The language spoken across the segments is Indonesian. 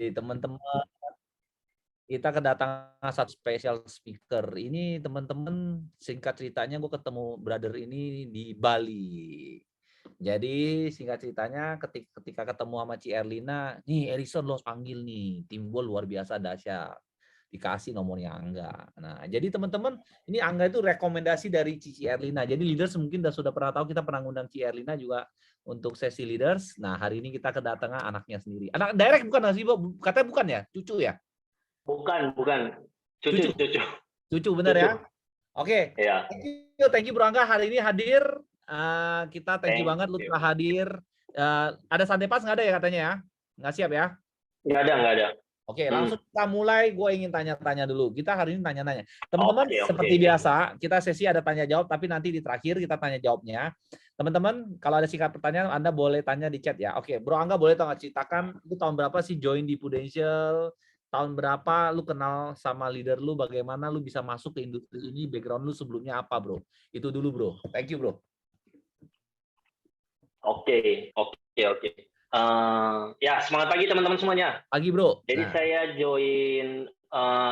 teman-teman, kita kedatangan satu special speaker. Ini teman-teman, singkat ceritanya gue ketemu brother ini di Bali. Jadi singkat ceritanya ketika ketemu sama Ci Erlina, nih Erison lo panggil nih, tim gue luar biasa dahsyat. Dikasih nomornya Angga. Nah, jadi teman-teman, ini Angga itu rekomendasi dari Cici Erlina. Jadi leaders mungkin sudah pernah tahu kita pernah ngundang Ci Erlina juga untuk sesi leaders. Nah, hari ini kita kedatangan anaknya sendiri. Anak direct bukan sih, Bu? Katanya bukan ya? Cucu ya? Bukan. Cucu. Cucu. Cucu bener ya? Oke. Ya. Thank you Bro Angga hari ini hadir. Kita thank you banget lu telah hadir. Ada santai pas nggak ada ya katanya ya? Nggak siap ya? Nggak ada. Oke, langsung kita mulai. Gue ingin tanya-tanya dulu. Kita hari ini tanya-tanya. Teman-teman, seperti biasa, kita sesi ada tanya-jawab, tapi nanti di terakhir kita tanya-jawabnya. Teman-teman, kalau ada singkat pertanyaan, Anda boleh tanya di chat ya. Oke, Bro Angga boleh ceritakan, lu tahun berapa sih join di Prudential? Tahun berapa lu kenal sama leader lu? Bagaimana lu bisa masuk ke industri ini? Background lu sebelumnya apa, Bro? Itu dulu, Bro. Thank you, Bro. Oke. Ya, semangat pagi teman-teman semuanya. Pagi, Bro. Jadi saya join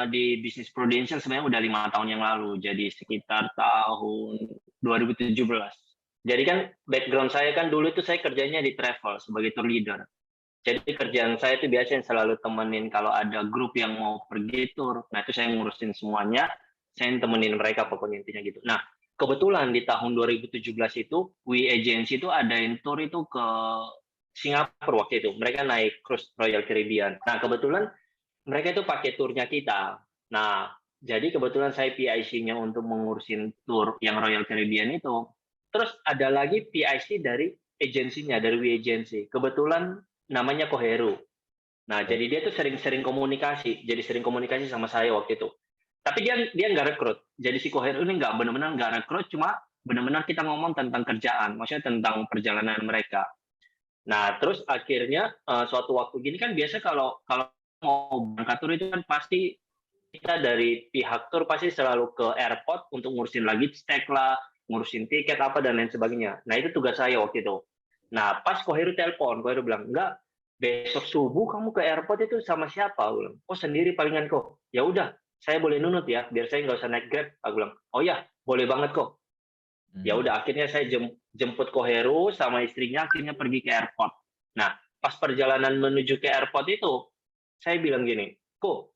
di bisnis Prudential sebenarnya udah 5 tahun yang lalu. Jadi sekitar tahun 2017. Jadi kan background saya kan dulu itu saya kerjanya di travel sebagai tour leader. Jadi kerjaan saya itu biasanya selalu temenin kalau ada grup yang mau pergi tour. Nah itu saya ngurusin semuanya. Saya temenin mereka pokoknya intinya gitu. Nah kebetulan di tahun 2017 itu We Agency itu adain tour itu ke Singapura waktu itu. Mereka naik cruise Royal Caribbean. Nah kebetulan mereka itu pakai turnya kita. Nah jadi kebetulan saya PIC-nya untuk mengurusin tour yang Royal Caribbean itu. Terus ada lagi PIC dari agensinya, dari We Agency. Kebetulan namanya Koheru. Nah, jadi dia tuh sering komunikasi. Jadi sering komunikasi sama saya waktu itu. Tapi dia nggak rekrut. Jadi si Koheru ini nggak benar-benar nggak rekrut, cuma benar-benar kita ngomong tentang kerjaan, maksudnya tentang perjalanan mereka. Nah, terus akhirnya suatu waktu gini kan biasa kalau mau berangkat tur itu kan pasti kita dari pihak tur pasti selalu ke airport untuk ngurusin luggage tag lah, ngurusin tiket apa dan lain sebagainya. Nah, itu tugas saya waktu itu. Nah, pas Koheru telepon, Koheru bilang, enggak, besok subuh kamu ke airport itu sama siapa? Aku bilang, oh sendiri palingan kok. Ya udah, saya boleh nunut ya, biar saya nggak usah naik Grab. Aku bilang, oh ya, boleh banget kok. Ya udah, akhirnya saya jemput Koheru sama istrinya, akhirnya pergi ke airport. Nah, pas perjalanan menuju ke airport itu, saya bilang gini, kok,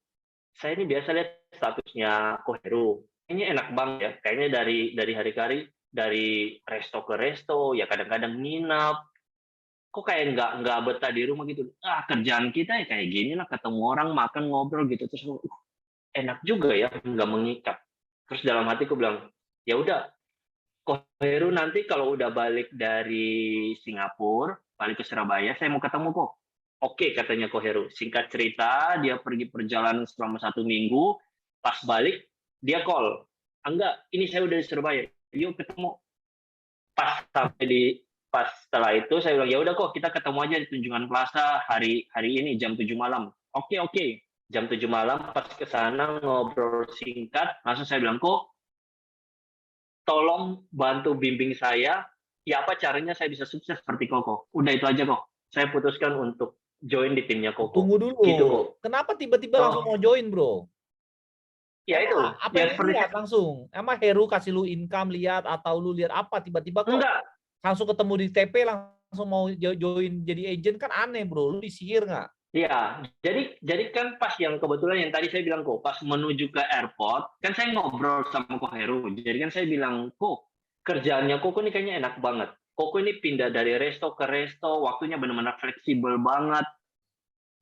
saya ini biasa lihat statusnya Koheru. Kayaknya enak banget ya, kayaknya dari hari ke hari, dari resto ke resto, ya kadang-kadang nginap, kok kayak nggak betah di rumah gitu. Kerjaan kita ya kayak gini lah, ketemu orang, makan, ngobrol gitu. Terus enak juga ya, nggak mengikat. Terus dalam hatiku bilang, ya udah, Koheru nanti kalau udah balik dari Singapura, balik ke Surabaya, saya mau ketemu kok. Oke, katanya Koheru. Singkat cerita, dia pergi perjalanan selama 1 minggu, pas balik, dia call. Enggak, ini saya udah di Surabaya, yuk ketemu. Pas setelah itu saya bilang ya udah kok kita ketemu aja di Tunjungan Plaza hari ini jam 7 malam. Oke. Jam 7 malam pas ke sana ngobrol singkat, langsung saya bilang kok tolong bantu bimbing saya ya apa caranya saya bisa sukses seperti Koko. Udah itu aja kok. Saya putuskan untuk join di timnya Koko. Tunggu dulu. Gitu kok. Kenapa tiba-tiba langsung mau join, Bro? Ya itu. Apa yang lihat langsung? Emang Heru kasih lu income lihat atau lu lihat apa tiba-tiba kok? Enggak. Langsung ketemu di TP langsung mau join jadi agent kan aneh, Bro. Lu disihir nggak? Iya, jadi kan pas yang kebetulan yang tadi saya bilang kok pas menuju ke airport kan saya ngobrol sama Koheru. Jadi kan saya bilang kok kerjaannya Koko ini kayaknya enak banget. Koko ini pindah dari resto ke resto, waktunya benar-benar fleksibel banget.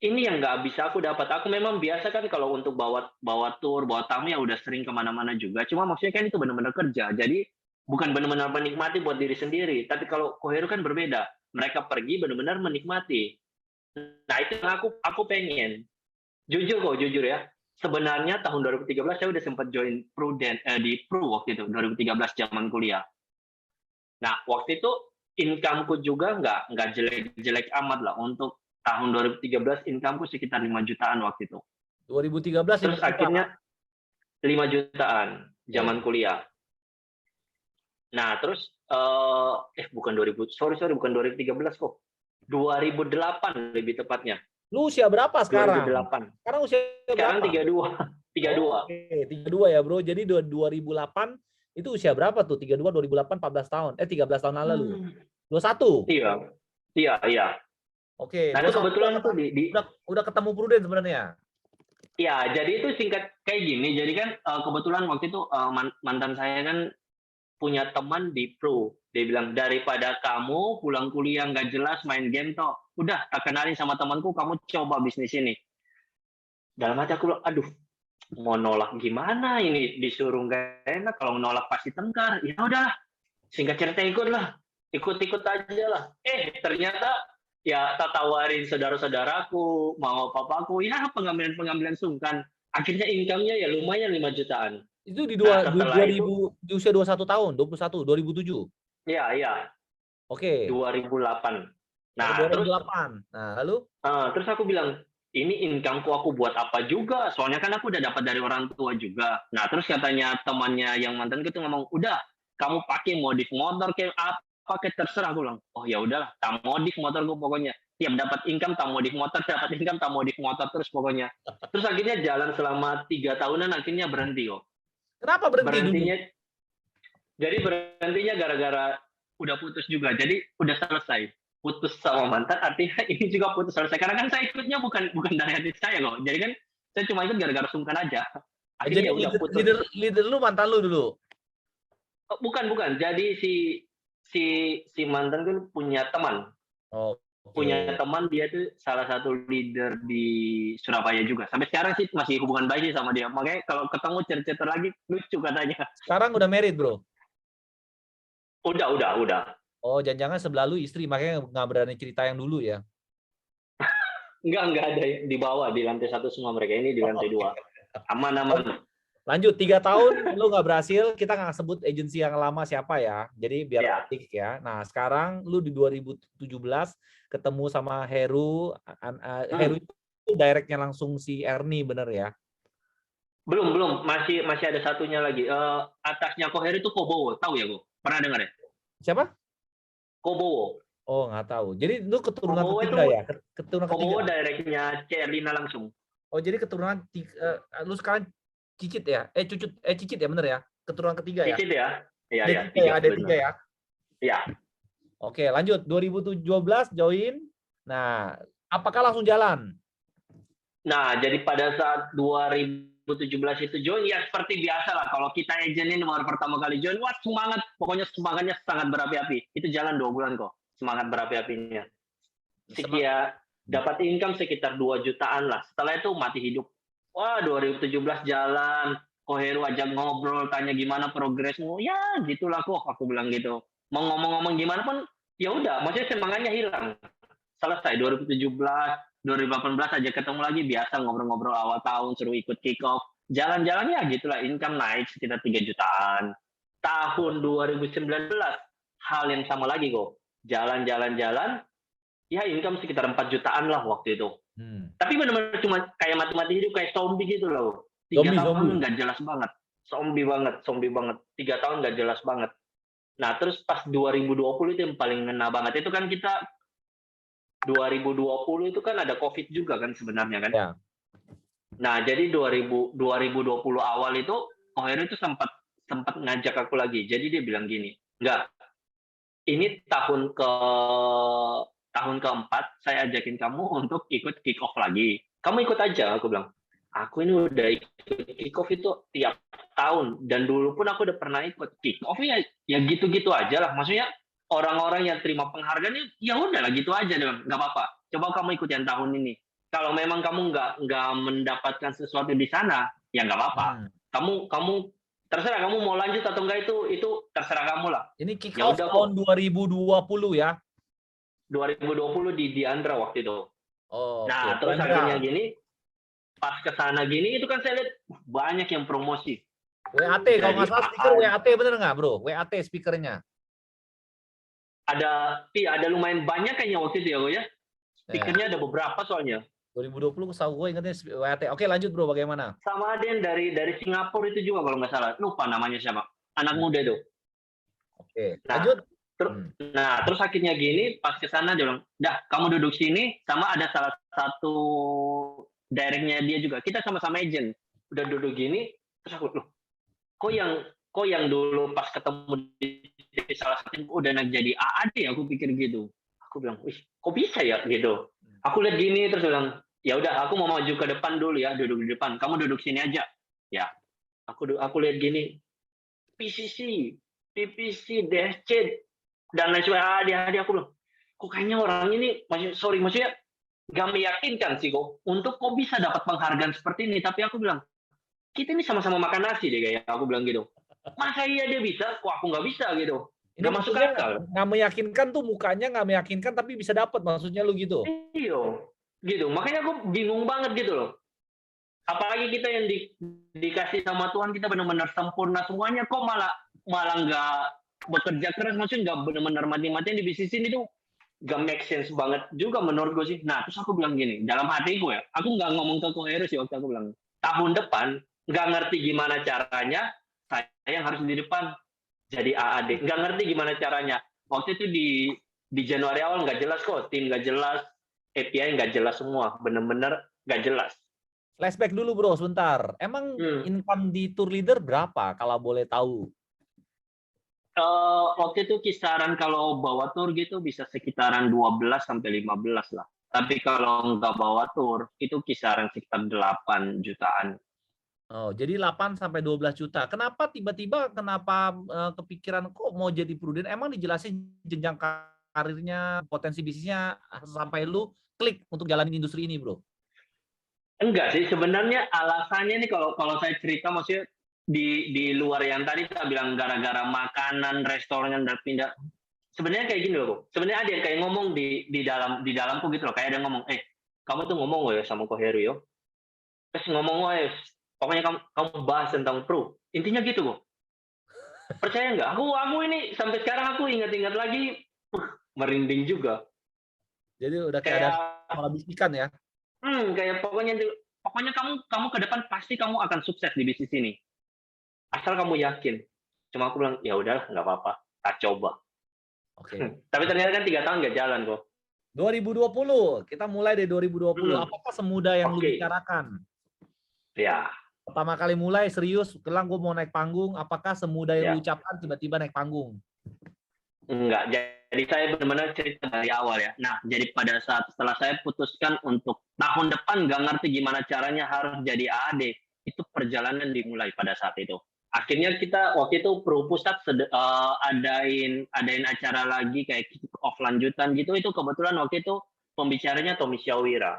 Ini yang nggak bisa aku dapat. Aku memang biasa kan kalau untuk bawa tour, bawa tamu ya udah sering kemana-mana juga. Cuma maksudnya kan itu benar-benar kerja. Jadi bukan benar-benar menikmati buat diri sendiri. Tapi kalau Koheru kan berbeda. Mereka pergi benar-benar menikmati. Nah itu yang aku pengen. Jujur ya. Sebenarnya tahun 2013 saya udah sempat join di Pru waktu itu 2013 zaman kuliah. Nah waktu itu income-ku juga nggak jelek-jelek amat lah untuk tahun 2013 income-ku sekitar 5 jutaan waktu itu. 2013 terus akhirnya 5 jutaan zaman kuliah. Nah terus bukan 2000 sorry bukan 2013 kok. 2008 lebih tepatnya. Lu usia berapa sekarang? 2008. Sekarang usia Sekarang berapa? 32. 32. Oke, 32 ya, Bro. Jadi 2008 itu usia berapa tuh? 32 2008 14 tahun. 13 tahun lalu. 21. Iya. Iya, iya. Oke, Nah, gue itu sama kebetulan tuh udah ketemu Pruden sebenarnya. ya, jadi itu singkat kayak gini. Jadi kan kebetulan waktu itu mantan saya kan punya teman di pro. Dia bilang, daripada kamu pulang kuliah nggak jelas main game toh, udah tak kenalin sama temanku, kamu coba bisnis ini. Dalam hati aku, aduh, mau nolak gimana ini, disuruh nggak enak, kalau nolak pasti tengkar. Ya udahlah, singkat cerita ikut aja lah. Ternyata ya tak tawarin saudara-saudaraku, mau papaku, ya pengambilan sungkan. Akhirnya income-nya ya lumayan 5 jutaan. Itu di Nah, setelah 2000 di usia 21 tahun, 21, 2007. iya, Oke. 2008. Nah, Oh, terus 2008. Nah, lalu terus aku bilang, ini income-ku aku buat apa juga? Soalnya kan aku udah dapat dari orang tua juga. Nah, terus katanya temannya yang mantan itu ngomong, udah kamu pakai modif motor kayak apa kayak terserah. Aku bilang, oh ya udahlah, tak modif motor gue pokoknya. Tiap dapat income tak modif motor, dapat income tak modif motor terus pokoknya. Terus akhirnya jalan selama 3 tahunan, akhirnya berhenti kok. kenapa berhenti dulu? Berhentinya gara-gara udah putus juga. Jadi udah selesai. Putus sama mantan, artinya ini juga putus selesai. Karena kan saya ikutnya bukan dari hati saya kok. Jadi kan saya cuma ikut gara-gara sungkan aja. Jadi Akhirnya ya udah putus. leader lu mantan lu dulu. Bukan. Jadi si mantan kan punya teman. Punya teman, dia tuh salah satu leader di Surabaya juga. Sampai sekarang sih masih hubungan baik sih sama dia. Makanya kalau ketemu cerita lagi lucu katanya. Sekarang udah married, Bro? Udah. Oh, jangan-jangan sebelah lu istri, makanya nggak berani cerita yang dulu ya? Enggak ada di bawah, di lantai 1 semua mereka. Ini di lantai 2. Aman. Lanjut, 3 tahun lu nggak berhasil, kita nggak sebut agensi yang lama siapa ya. Jadi biar etik ya. Nah, sekarang lu di 2017 ketemu sama Heru. Heru itu directnya langsung si Ernie, bener ya? Belum. Masih ada satunya lagi. Atasnya Ko Heru itu Kobowo. Tahu ya, Ko? Pernah dengar ya? Siapa? Kobowo. Oh, nggak tahu. Jadi lu keturunan Kobowo ketiga itu, ya? Keturunan Kobowo ketiga. directnya Erlina langsung. Oh, jadi keturunan lu sekarang Cicit ya? Cicit ya, bener ya? Keturunan ketiga ya? Cicit ya? Iya, Ada tiga ya? Iya. Oke, lanjut. 2017 join. Nah, apakah langsung jalan? Nah, jadi pada saat 2017 itu join, ya seperti biasa lah. Kalau kita agent ini baru pertama kali join, wah semangat. Pokoknya semangatnya sangat berapi-api. Itu jalan 2 bulan kok. Semangat berapi-apinya. Sekian dapat income sekitar 2 jutaan lah. Setelah itu mati hidup. Wah, 2017 jalan. Ko Heru ajak ngobrol, tanya gimana progresmu. Ya, gitulah kok. Aku bilang gitu. Mau ngomong-ngomong gimana pun, ya udah. Maksudnya semangatnya hilang. Selesai 2017, 2018 aja ketemu lagi, biasa ngobrol-ngobrol awal tahun, suruh ikut kick off. Jalan-jalan ya gitulah, income naik sekitar 3 jutaan. Tahun 2019, hal yang sama lagi kok. Jalan-jalan, ya income sekitar 4 jutaan lah waktu itu. Tapi benar-benar cuma kayak mati-mati hidup, kayak zombie gitu loh. 3 tahun nggak jelas banget. Zombie banget. 3 tahun nggak jelas banget. Nah, terus pas 2020 itu yang paling ngena banget. Itu kan kita 2020 itu kan ada COVID juga kan sebenarnya kan. Ya. Nah, jadi 2020 awal itu Ko Heru itu sempat ngajak aku lagi. Jadi dia bilang gini, enggak, ini tahun keempat saya ajakin kamu untuk ikut kick off lagi. Kamu ikut aja, aku bilang. Aku ini udah ikut kick off itu tiap tahun, dan dulu pun aku udah pernah ikut kick off ya gitu-gitu aja lah. Maksudnya orang-orang yang terima penghargaan ya udahlah gitu aja dong, nggak apa-apa. Coba kamu ikut yang tahun ini. Kalau memang kamu nggak mendapatkan sesuatu di sana, ya nggak apa-apa. Kamu terserah kamu mau lanjut atau enggak, itu terserah kamu lah. Ini kick off tahun 2020 ya? 2020 di Andra waktu itu. Oh, nah, terus akhirnya gini, pas ke sana gini, itu kan saya lihat banyak yang promosi. WAT, kalau nggak salah speaker WAT, bener nggak bro? WAT speakernya. Ada lumayan banyak kayaknya waktu itu ya. Speakernya ada beberapa soalnya. 2020 setahu gue ingatnya WAT. Oke, lanjut bro, bagaimana? Sama ada yang dari Singapura itu juga kalau nggak salah. Lupa namanya siapa. Anak muda itu. Oke, lanjut. Nah, terus akhirnya gini, pas ke sana dia bilang, dah kamu duduk sini, sama ada salah satu directnya dia juga. Kita sama-sama agent. Udah duduk gini, terus aku, loh, kok yang dulu pas ketemu di salah satu udah naik jadi AAD, aku pikir gitu. Aku bilang, wih, kok bisa ya gitu. Aku lihat gini terus bilang, ya udah aku mau maju ke depan dulu ya, duduk di depan. Kamu duduk sini aja. Ya, aku lihat gini, PCC, PPC, DSC, dan lain sebagainya. Adik aku bilang, kok kayaknya orang ini, maksudnya gak meyakinkan sih kok bisa dapat penghargaan seperti ini. Tapi aku bilang, kita ini sama-sama makan nasi deh kayak aku bilang gitu. Masa iya dia bisa, kok aku nggak bisa gitu. Ini Nggak masuk akal. Nggak meyakinkan tuh, mukanya nggak meyakinkan tapi bisa dapat, maksudnya lu gitu. Iya, gitu. Makanya aku bingung banget gitu loh. Apalagi kita yang dikasih sama Tuhan, kita benar-benar sempurna semuanya, kok malah nggak bekerja keras, maksudnya nggak benar-benar mati-matian di bisnis ini tuh nggak make sense banget juga menurut gue sih. Nah, terus aku bilang gini, dalam hati gue ya, aku nggak ngomong ke Koheru sih waktu aku bilang, tahun depan nggak ngerti gimana caranya saya yang harus di depan jadi AAD, nggak ngerti gimana caranya. Waktu itu di Januari awal nggak jelas kok, tim nggak jelas, API nggak jelas semua, bener-bener nggak jelas. Flashback dulu bro, sebentar. Emang income di tour leader berapa kalau boleh tahu? Waktu itu kisaran kalau bawa tour gitu bisa sekitaran 12 sampai 15 lah. Tapi kalau nggak bawa tour itu kisaran sekitar 8 jutaan. Oh, jadi 8 sampai 12 juta. Kenapa tiba-tiba kepikiran kok mau jadi prudent? Emang dijelasin jenjang karirnya, potensi bisnisnya sampai lu klik untuk jalanin industri ini, bro? Enggak sih, sebenarnya alasannya nih kalau saya cerita maksudnya di luar yang tadi kita bilang gara-gara makanan, restoran dan pindah. Sebenarnya kayak gini loh, sebenarnya ada yang kayak ngomong di dalamku gitu loh, kayak ada yang ngomong, kamu tuh ngomong ya sama Koheru yo. Terus ngomong pokoknya kamu bahas tentang pro. Intinya gitu kok. Percaya nggak? Aku ini sampai sekarang aku ingat-ingat lagi, merinding juga. Jadi udah kayak ada malah bisikan ya. Kayak pokoknya kamu ke depan pasti kamu akan sukses di bisnis ini. Asal kamu yakin. Cuma aku bilang, ya udah nggak apa-apa, tak coba. Oke. Tapi ternyata kan 3 tahun nggak jalan kok. 2020, kita mulai dari 2020. Apakah semudah yang lu bicarakan? Ya. Pertama kali mulai serius, kelang gue mau naik panggung, apakah semudah yang lu ucapkan tiba-tiba naik panggung? Enggak, jadi saya benar-benar cerita dari awal ya. Nah, jadi pada saat setelah saya putuskan untuk tahun depan nggak ngerti gimana caranya harus jadi AAD, itu perjalanan dimulai pada saat itu. Akhirnya kita waktu itu Pusat adain acara lagi kayak kick off lanjutan gitu. Itu kebetulan waktu itu pembicaranya Tommy Syawira.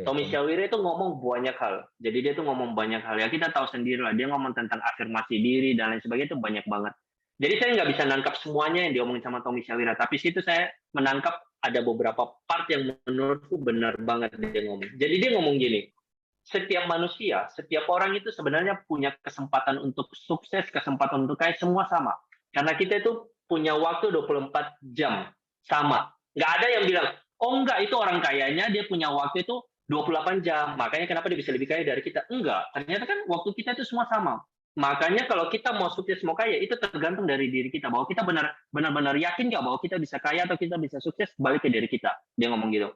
Tommy Syawira itu ngomong banyak hal. Jadi dia tuh ngomong banyak hal. Ya kita tahu sendiri lah, dia ngomong tentang afirmasi diri dan lain sebagainya itu banyak banget. Jadi saya nggak bisa nangkap semuanya yang diomongin sama Tommy Syawira, tapi situ saya menangkap ada beberapa part yang menurutku benar banget dia ngomong. Jadi dia ngomong gini, setiap manusia, setiap orang itu sebenarnya punya kesempatan untuk sukses, kesempatan untuk kaya, semua sama. Karena kita itu punya waktu 24 jam, sama. Nggak ada yang bilang, oh enggak, itu orang kayanya dia punya waktu itu 28 jam, makanya kenapa dia bisa lebih kaya dari kita. Enggak, ternyata kan waktu kita itu semua sama. Makanya kalau kita mau sukses, mau kaya, itu tergantung dari diri kita. Bahwa kita benar-benar yakin nggak bahwa kita bisa kaya atau kita bisa sukses, balik ke diri kita. Dia ngomong gitu.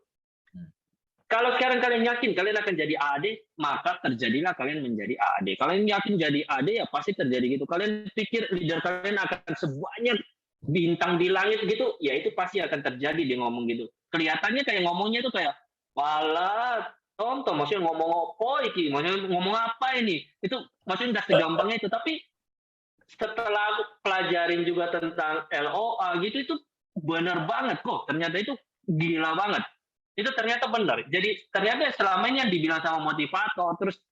Kalau sekarang kalian yakin kalian akan jadi AAD, maka terjadilah kalian menjadi AAD. Kalian yakin jadi AAD, ya pasti terjadi gitu. Kalian pikir leader kalian akan sebanyak bintang di langit gitu, ya itu pasti akan terjadi, dia ngomong gitu. Kelihatannya kayak ngomongnya itu kayak, walah, Tom, maksudnya ngomong apa ini? Maksudnya ngomong apa ini? Itu maksudnya udah segampangnya itu. Tapi setelah aku pelajarin juga tentang LOA gitu, itu benar banget kok. Ternyata itu gila banget. Itu ternyata benar. Jadi ternyata selama ini yang dibilang sama motivator, terus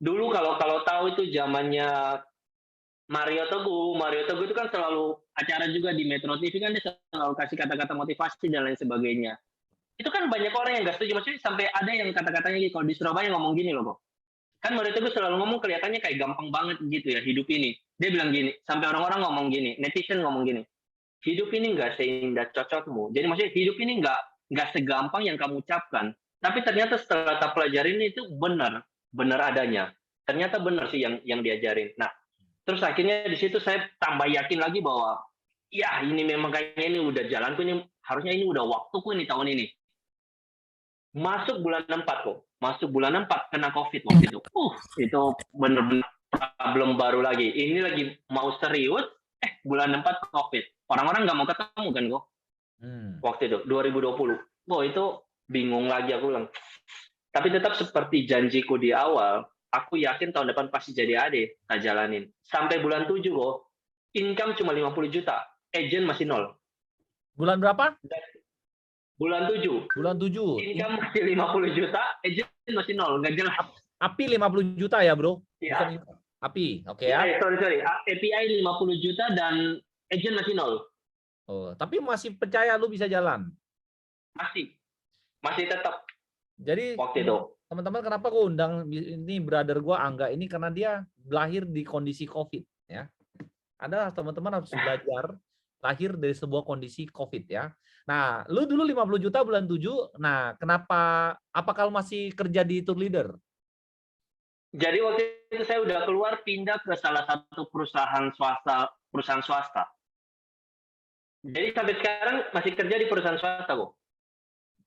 dulu kalau tahu itu zamannya Mario Teguh itu kan selalu acara juga di Metro TV kan dia selalu kasih kata-kata motivasi dan lain sebagainya. Itu kan banyak orang yang nggak setuju, maksudnya sampai ada yang kata-katanya gitu, kalau di Surabaya ngomong gini loh kok. Kan Mario Teguh selalu ngomong kelihatannya kayak gampang banget gitu ya hidup ini. Dia bilang gini, sampai orang-orang ngomong gini, netizen ngomong gini, hidup ini nggak seindah cocokmu. Jadi maksudnya hidup ini nggak segampang yang kamu ucapkan. Tapi ternyata setelah kita pelajarin itu benar adanya. Ternyata benar sih yang diajarin. Nah, terus akhirnya di situ saya tambah yakin lagi bahwa ya ini memang kayaknya ini udah jalanku ini, harusnya ini udah waktuku ini tahun ini. Masuk bulan 4 kok. Masuk bulan 4 kena COVID waktu itu. Itu bener-bener problem baru lagi. Ini lagi mau serius, bulan 4 COVID. Orang-orang nggak mau ketemu kan kok. Waktu itu, 2020. Itu bingung lagi aku bilang. Tapi tetap seperti janjiku di awal, aku yakin tahun depan pasti jadi AD, tak jalanin. Sampai bulan 7 kok, income cuma 50 juta, agent masih nol. Bulan berapa? Bulan 7. Bulan 7. Income masih 50 juta, agent masih nol, nggak jelas. API 50 juta ya, Bro? Iya. API, oke ya. Sorry. API 50 juta dan agent masih nol. Oh, tapi masih percaya lu bisa jalan? Masih tetap. Jadi waktu itu, teman-teman, kenapa gue undang ini brother gue Angga ini, karena dia lahir di kondisi COVID ya. Ada teman-teman harus belajar lahir dari sebuah kondisi COVID ya. Nah, lu dulu 50 juta bulan 7. Nah, kenapa, apakah lu masih kerja di tour leader? Jadi waktu itu saya udah keluar pindah ke salah satu perusahaan swasta. Jadi sampai sekarang masih kerja di perusahaan swasta kok.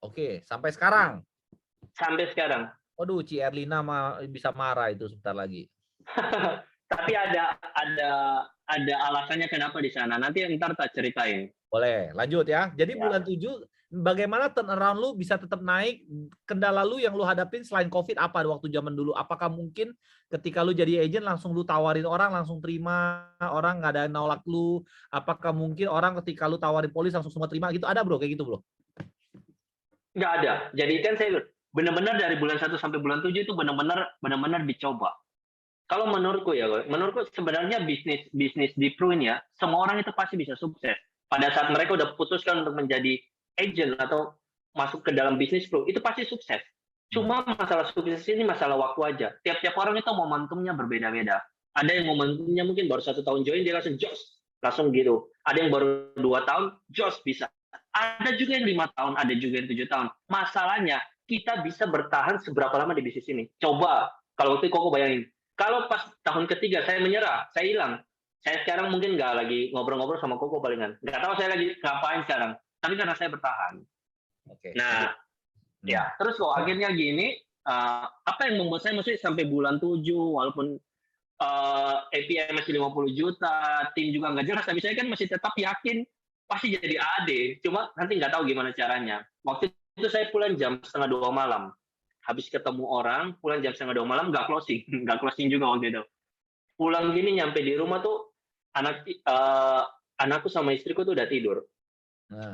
Oke, sampai sekarang. Sampai sekarang. Waduh, Ci Erlina bisa marah itu sebentar lagi. Tapi ada alasannya kenapa di sana. Nanti ntar tak ceritain. Boleh, lanjut ya. Jadi Ya. bulan 7, bagaimana turnaround lu bisa tetap naik? Kendala lu yang lu hadapin selain COVID apa waktu zaman dulu? Apakah mungkin ketika lu jadi agent langsung lu tawarin orang langsung terima, orang nggak ada yang nolak lu? Apakah mungkin orang ketika lu tawarin polis langsung semua terima gitu? Ada bro, kayak gitu bro? Nggak ada. Jadi kan saya benar-benar dari bulan 1 sampai bulan 7 itu benar-benar dicoba. Kalau menurutku sebenarnya bisnis di Pro ini ya, semua orang itu pasti bisa sukses. Pada saat mereka udah putuskan untuk menjadi agent atau masuk ke dalam bisnis Pro, itu pasti sukses. Cuma masalah sukses ini masalah waktu aja. Tiap-tiap orang itu momentumnya berbeda-beda. Ada yang momentumnya mungkin baru 1 tahun join, dia langsung jos, langsung gitu. Ada yang baru 2 tahun, jos bisa. Ada juga yang 5 tahun, ada juga yang 7 tahun. Masalahnya, kita bisa bertahan seberapa lama di bisnis ini. Coba, kalau waktu itu Koko bayangin. Kalau pas tahun ketiga saya menyerah, saya hilang. Saya sekarang mungkin nggak lagi ngobrol-ngobrol sama Koko palingan. Nggak tahu saya lagi ngapain sekarang. Tapi karena saya bertahan. Oke. Nah, ya terus kok akhirnya gini, apa yang membuat saya masih sampai bulan 7, walaupun API masih 50 juta, tim juga nggak jelas, tapi saya kan masih tetap yakin pasti jadi AD. Cuma nanti nggak tahu gimana caranya. Waktu itu saya pulang jam 1:30 malam. Habis ketemu orang, pulang jam 1:30 malam, nggak closing juga waktu itu. Pulang gini, nyampe di rumah tuh, anakku sama istriku tuh udah tidur.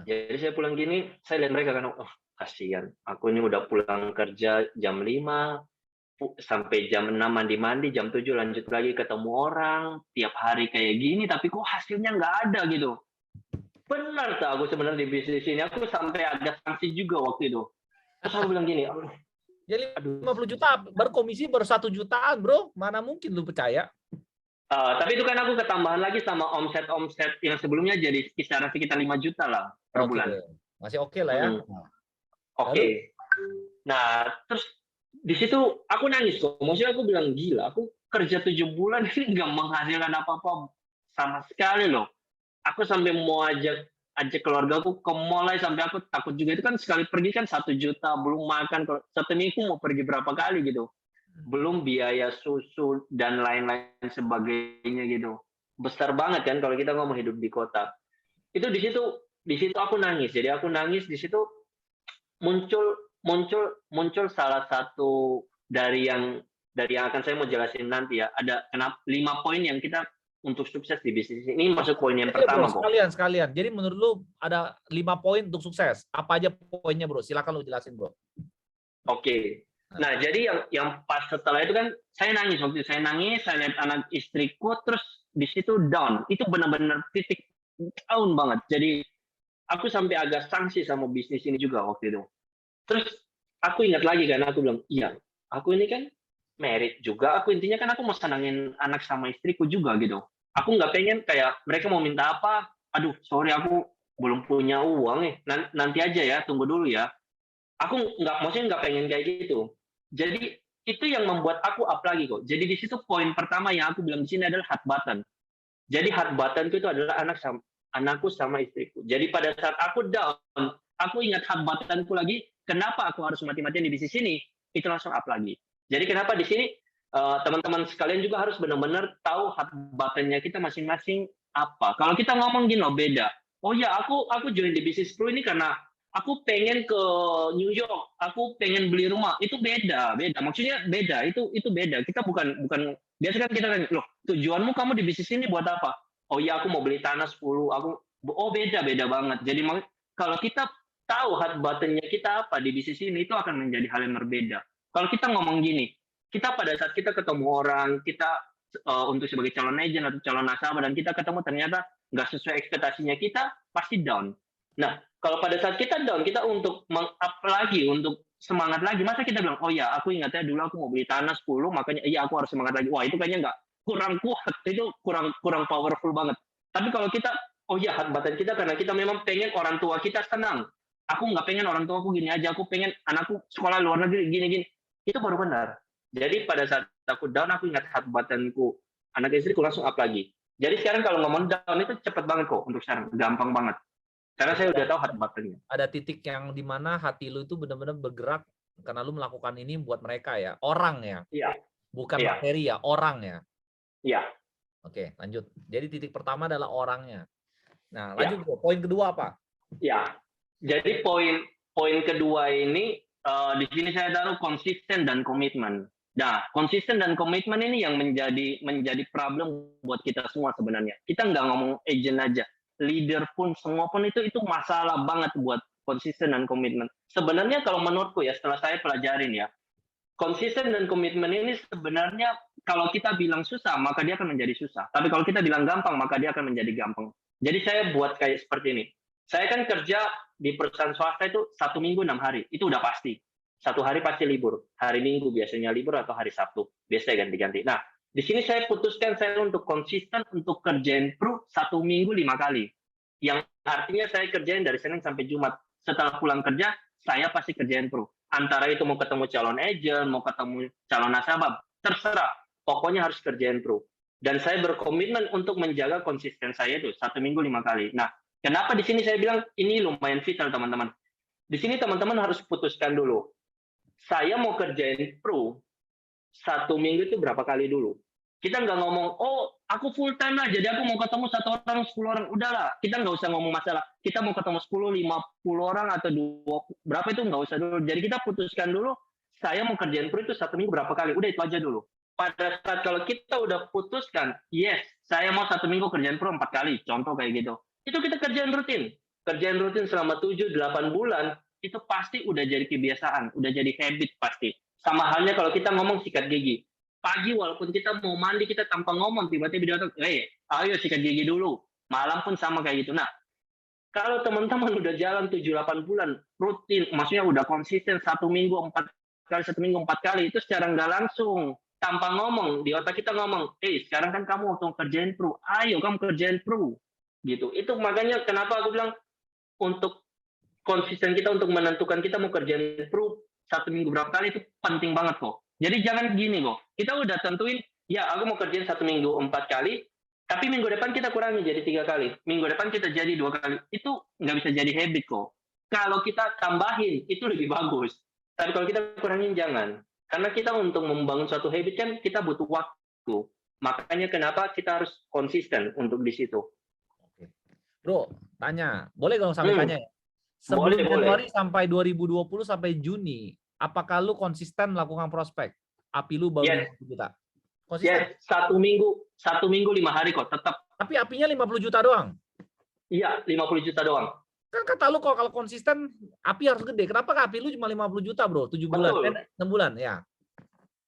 Jadi saya pulang gini, saya lihat mereka kan, kasihan. Aku ini udah pulang kerja jam 5, sampai jam 6 mandi-mandi, jam 7 lanjut lagi ketemu orang, tiap hari kayak gini, tapi kok hasilnya nggak ada gitu. Benar tuh aku sebenarnya di bisnis ini, aku sampai ada sanksi juga waktu itu. Terus aku bilang gini, jadi 50 juta, berkomisi baru 1 jutaan bro, mana mungkin lu percaya? Tapi itu kan aku ketambahan lagi sama omset yang sebelumnya jadi kisaran sekitar 5 juta lah per bulan. Masih oke lah ya. Oke. Nah, terus di situ aku nangis kok. Maksudnya aku bilang gila, aku kerja 7 bulan ini nggak menghasilkan apa-apa sama sekali loh. Aku sampai mau ajak keluarga aku ke mall, sampai aku takut juga. Itu kan sekali pergi kan 1 juta, belum makan. Satu minggu mau pergi berapa kali gitu. Belum biaya susu dan lain-lain sebagainya gitu. Besar banget kan kalau kita ngomong hidup di kota. Itu di situ aku nangis. Jadi aku nangis di situ muncul salah satu dari yang akan saya mau jelasin nanti ya. Ada 5 poin yang kita untuk sukses di bisnis ini. Masuk poin yang pertama bro, sekalian. Jadi menurut lu ada 5 poin untuk sukses. Apa aja poinnya bro? Silakan lu jelasin bro. Oke. Nah, jadi yang pas setelah itu kan saya nangis waktu itu. Saya lihat anak istriku, terus di situ down. Itu benar-benar titik down banget. Jadi aku sampai agak sanksi sama bisnis ini juga waktu itu. Terus aku ingat lagi kan, aku bilang, iya, aku ini kan married juga. Aku intinya kan aku mau senangin anak sama istriku juga gitu. Aku nggak pengen kayak mereka mau minta apa, aduh sorry aku belum punya uang nih, nanti aja ya, tunggu dulu ya. Aku maksudnya nggak pengen kayak gitu. Jadi itu yang membuat aku up lagi kok. Jadi di situ poin pertama yang aku bilang di sini adalah hot button. Jadi hot button itu adalah anakku sama istriku. Jadi pada saat aku down, aku ingat hambatanku lagi, kenapa aku harus mati-matian di bisnis ini, itu langsung up lagi. Jadi kenapa di sini teman-teman sekalian juga harus benar-benar tahu hambatannya kita masing-masing apa. Kalau kita ngomong gini loh, beda. Oh ya, aku join di bisnis pro ini karena aku pengen ke New York, aku pengen beli rumah. Itu beda. Maksudnya beda. Itu beda. Kita bukan biasa kan kita kan, loh, tujuanmu kamu di bisnis ini buat apa? Oh iya, aku mau beli tanah 10, beda banget. Jadi kalau kita tahu hard buttonnya kita apa di bisnis ini, itu akan menjadi hal yang berbeda. Kalau kita ngomong gini, kita pada saat kita ketemu orang, kita untuk sebagai calon agent atau calon nasabah, dan kita ketemu ternyata nggak sesuai ekspektasinya kita, pasti down. Nah, kalau pada saat kita down, kita untuk meng-up lagi, untuk semangat lagi, masa kita bilang, oh ya, aku ingatnya dulu aku mau beli tanah 10, makanya iya aku harus semangat lagi. Wah, itu kayaknya nggak, kurang kuat, itu kurang powerful banget. Tapi kalau kita, oh ya, hard button kita karena kita memang pengen orang tua kita senang. Aku nggak pengen orang tua aku gini aja, aku pengen anakku sekolah luar negeri gini-gini. Itu baru benar. Jadi pada saat aku down, aku ingat hard buttonku, anak istriku langsung up lagi. Jadi sekarang kalau ngomong down itu cepet banget kok untuk sekarang, gampang banget. Karena saya udah tahu hard buttonnya. Ada titik yang dimana hati lu itu benar-benar bergerak karena lu melakukan ini buat mereka ya, orang ya. Iya. Bukan Iya. materi ya, orang ya. Iya. Oke, lanjut. Jadi titik pertama adalah orangnya. Nah, lanjut ya. Poin kedua apa? Ya. Jadi poin kedua ini di sini saya taruh konsisten dan komitmen. Nah, konsisten dan komitmen ini yang menjadi problem buat kita semua sebenarnya. Kita nggak ngomong agent aja, leader pun semua pun itu masalah banget buat konsisten dan komitmen. Sebenarnya kalau menurutku ya, setelah saya pelajarin ya, konsisten dan komitmen ini sebenarnya kalau kita bilang susah, maka dia akan menjadi susah. Tapi kalau kita bilang gampang, maka dia akan menjadi gampang. Jadi saya buat kayak seperti ini. Saya kan kerja di perusahaan swasta itu 1 minggu 6 hari. Itu udah pasti. 1 hari pasti libur. Hari Minggu biasanya libur atau hari Sabtu. Biasanya ganti-ganti. Nah, di sini saya putuskan saya untuk konsisten untuk kerjain pro 1 minggu 5 kali. Yang artinya saya kerjain dari Senin sampai Jumat. Setelah pulang kerja, saya pasti kerjain pro. Antara itu mau ketemu calon agent, mau ketemu calon nasabah, terserah. Pokoknya harus kerjain pro. Dan saya berkomitmen untuk menjaga konsisten saya itu 1 minggu 5 kali. Nah, kenapa di sini saya bilang ini lumayan vital teman-teman. Di sini teman-teman harus putuskan dulu. Saya mau kerjain pro 1 minggu itu berapa kali dulu. Kita nggak ngomong, oh aku full time lah, jadi aku mau ketemu 1 orang, 10 orang. Udahlah, kita nggak usah ngomong masalah. Kita mau ketemu 10, 50 orang atau 20, berapa itu nggak usah dulu. Jadi kita putuskan dulu, saya mau kerjain pro itu 1 minggu berapa kali. Udah itu aja dulu. Pada saat kalau kita udah putuskan, yes, saya mau 1 minggu kerjain pro 4 kali. Contoh kayak gitu. Itu kita kerjain rutin. Kerjain rutin selama 7-8 bulan, itu pasti udah jadi kebiasaan, udah jadi habit pasti. Sama halnya kalau kita ngomong sikat gigi. Pagi walaupun kita mau mandi, kita tanpa ngomong, tiba-tiba dia bilang, ayo sikat gigi dulu. Malam pun sama kayak gitu. Nah, kalau teman-teman udah jalan 7-8 bulan, rutin, maksudnya udah konsisten 1 minggu 4 kali, 1 minggu 4 kali, itu secara nggak langsung, tanpa ngomong, di otak kita ngomong, sekarang kan kamu waktu kerjain pro, ayo kamu kerjain pro. Gitu. Itu makanya kenapa aku bilang, untuk konsisten kita untuk menentukan kita mau kerjain pro 1 minggu berapa kali itu penting banget kok. Jadi jangan gini kok. Kita udah tentuin, ya aku mau kerjain 1 minggu 4 kali, tapi minggu depan kita kurangi jadi 3 kali. Minggu depan kita jadi 2 kali. Itu nggak bisa jadi habit kok. Kalau kita tambahin, itu lebih bagus. Tapi kalau kita kurangin jangan. Karena kita untuk membangun suatu habit kan kita butuh waktu. Makanya kenapa kita harus konsisten untuk di situ. Bro, tanya. Boleh kalau sampai tanya ya? Sebelum Januari sampai 2020 sampai Juni, apakah lu konsisten melakukan prospek? API lu baru 50 juta. Konsisten? Yes, 1 minggu 5 hari kok, tetap. Tapi API-nya 50 juta doang? Iya, 50 juta doang. Kan kata lu kalau konsisten, API harus gede. Kenapa API lu cuma 50 juta bro? 7 bulan, 6 bulan ya?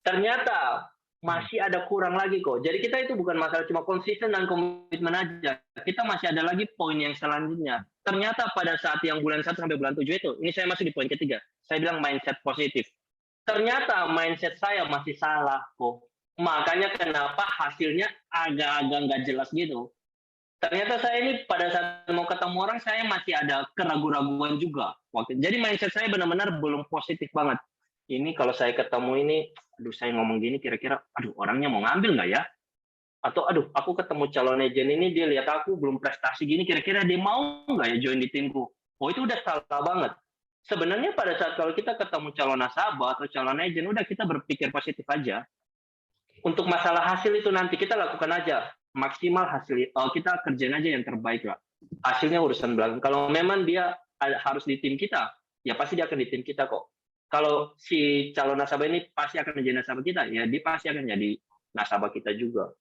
Ternyata masih ada kurang lagi kok. Jadi kita itu bukan masalah cuma konsisten dan komitmen aja. Kita masih ada lagi poin yang selanjutnya. Ternyata pada saat yang bulan 1 sampai bulan 7 itu, ini saya masih di poin ketiga. Saya bilang mindset positif. Ternyata mindset saya masih salah kok. Makanya kenapa hasilnya agak-agak nggak jelas gitu. Ternyata saya ini pada saat mau ketemu orang, saya masih ada keraguan-raguan juga. Jadi mindset saya benar-benar belum positif banget. Ini kalau saya ketemu ini, aduh saya ngomong gini kira-kira, aduh orangnya mau ngambil nggak ya? atau aduh aku ketemu calon agent ini dia lihat aku belum prestasi gini, kira-kira dia mau nggak ya join di timku? Oh itu udah salah banget. Sebenarnya pada saat kalau kita ketemu calon nasabah atau calon agent, udah kita berpikir positif aja. Untuk masalah hasil itu nanti kita lakukan aja maksimal hasil, kita kerjain aja yang terbaik lah. Hasilnya urusan belakang. Kalau memang dia harus di tim kita, ya pasti dia akan di tim kita kok. Kalau si calon nasabah ini pasti akan menjadi nasabah kita, ya dia pasti akan jadi nasabah kita juga.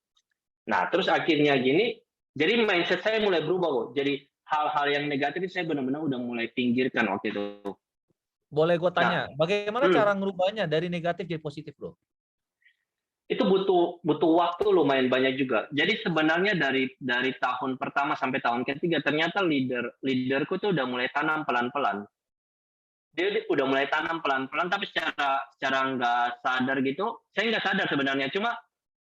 Nah, terus akhirnya gini, jadi mindset saya mulai berubah kok. Jadi hal-hal yang negatif saya benar-benar udah mulai pinggirkan waktu itu. Boleh gue Nah, tanya, bagaimana cara ngerubahnya dari negatif jadi positif, bro? itu butuh waktu lumayan banyak juga. Jadi sebenarnya dari tahun pertama sampai tahun ketiga ternyata leaderku tuh udah mulai tanam pelan-pelan. Dia udah mulai tanam pelan-pelan, tapi secara nggak sadar gitu, saya nggak sadar sebenarnya. Cuma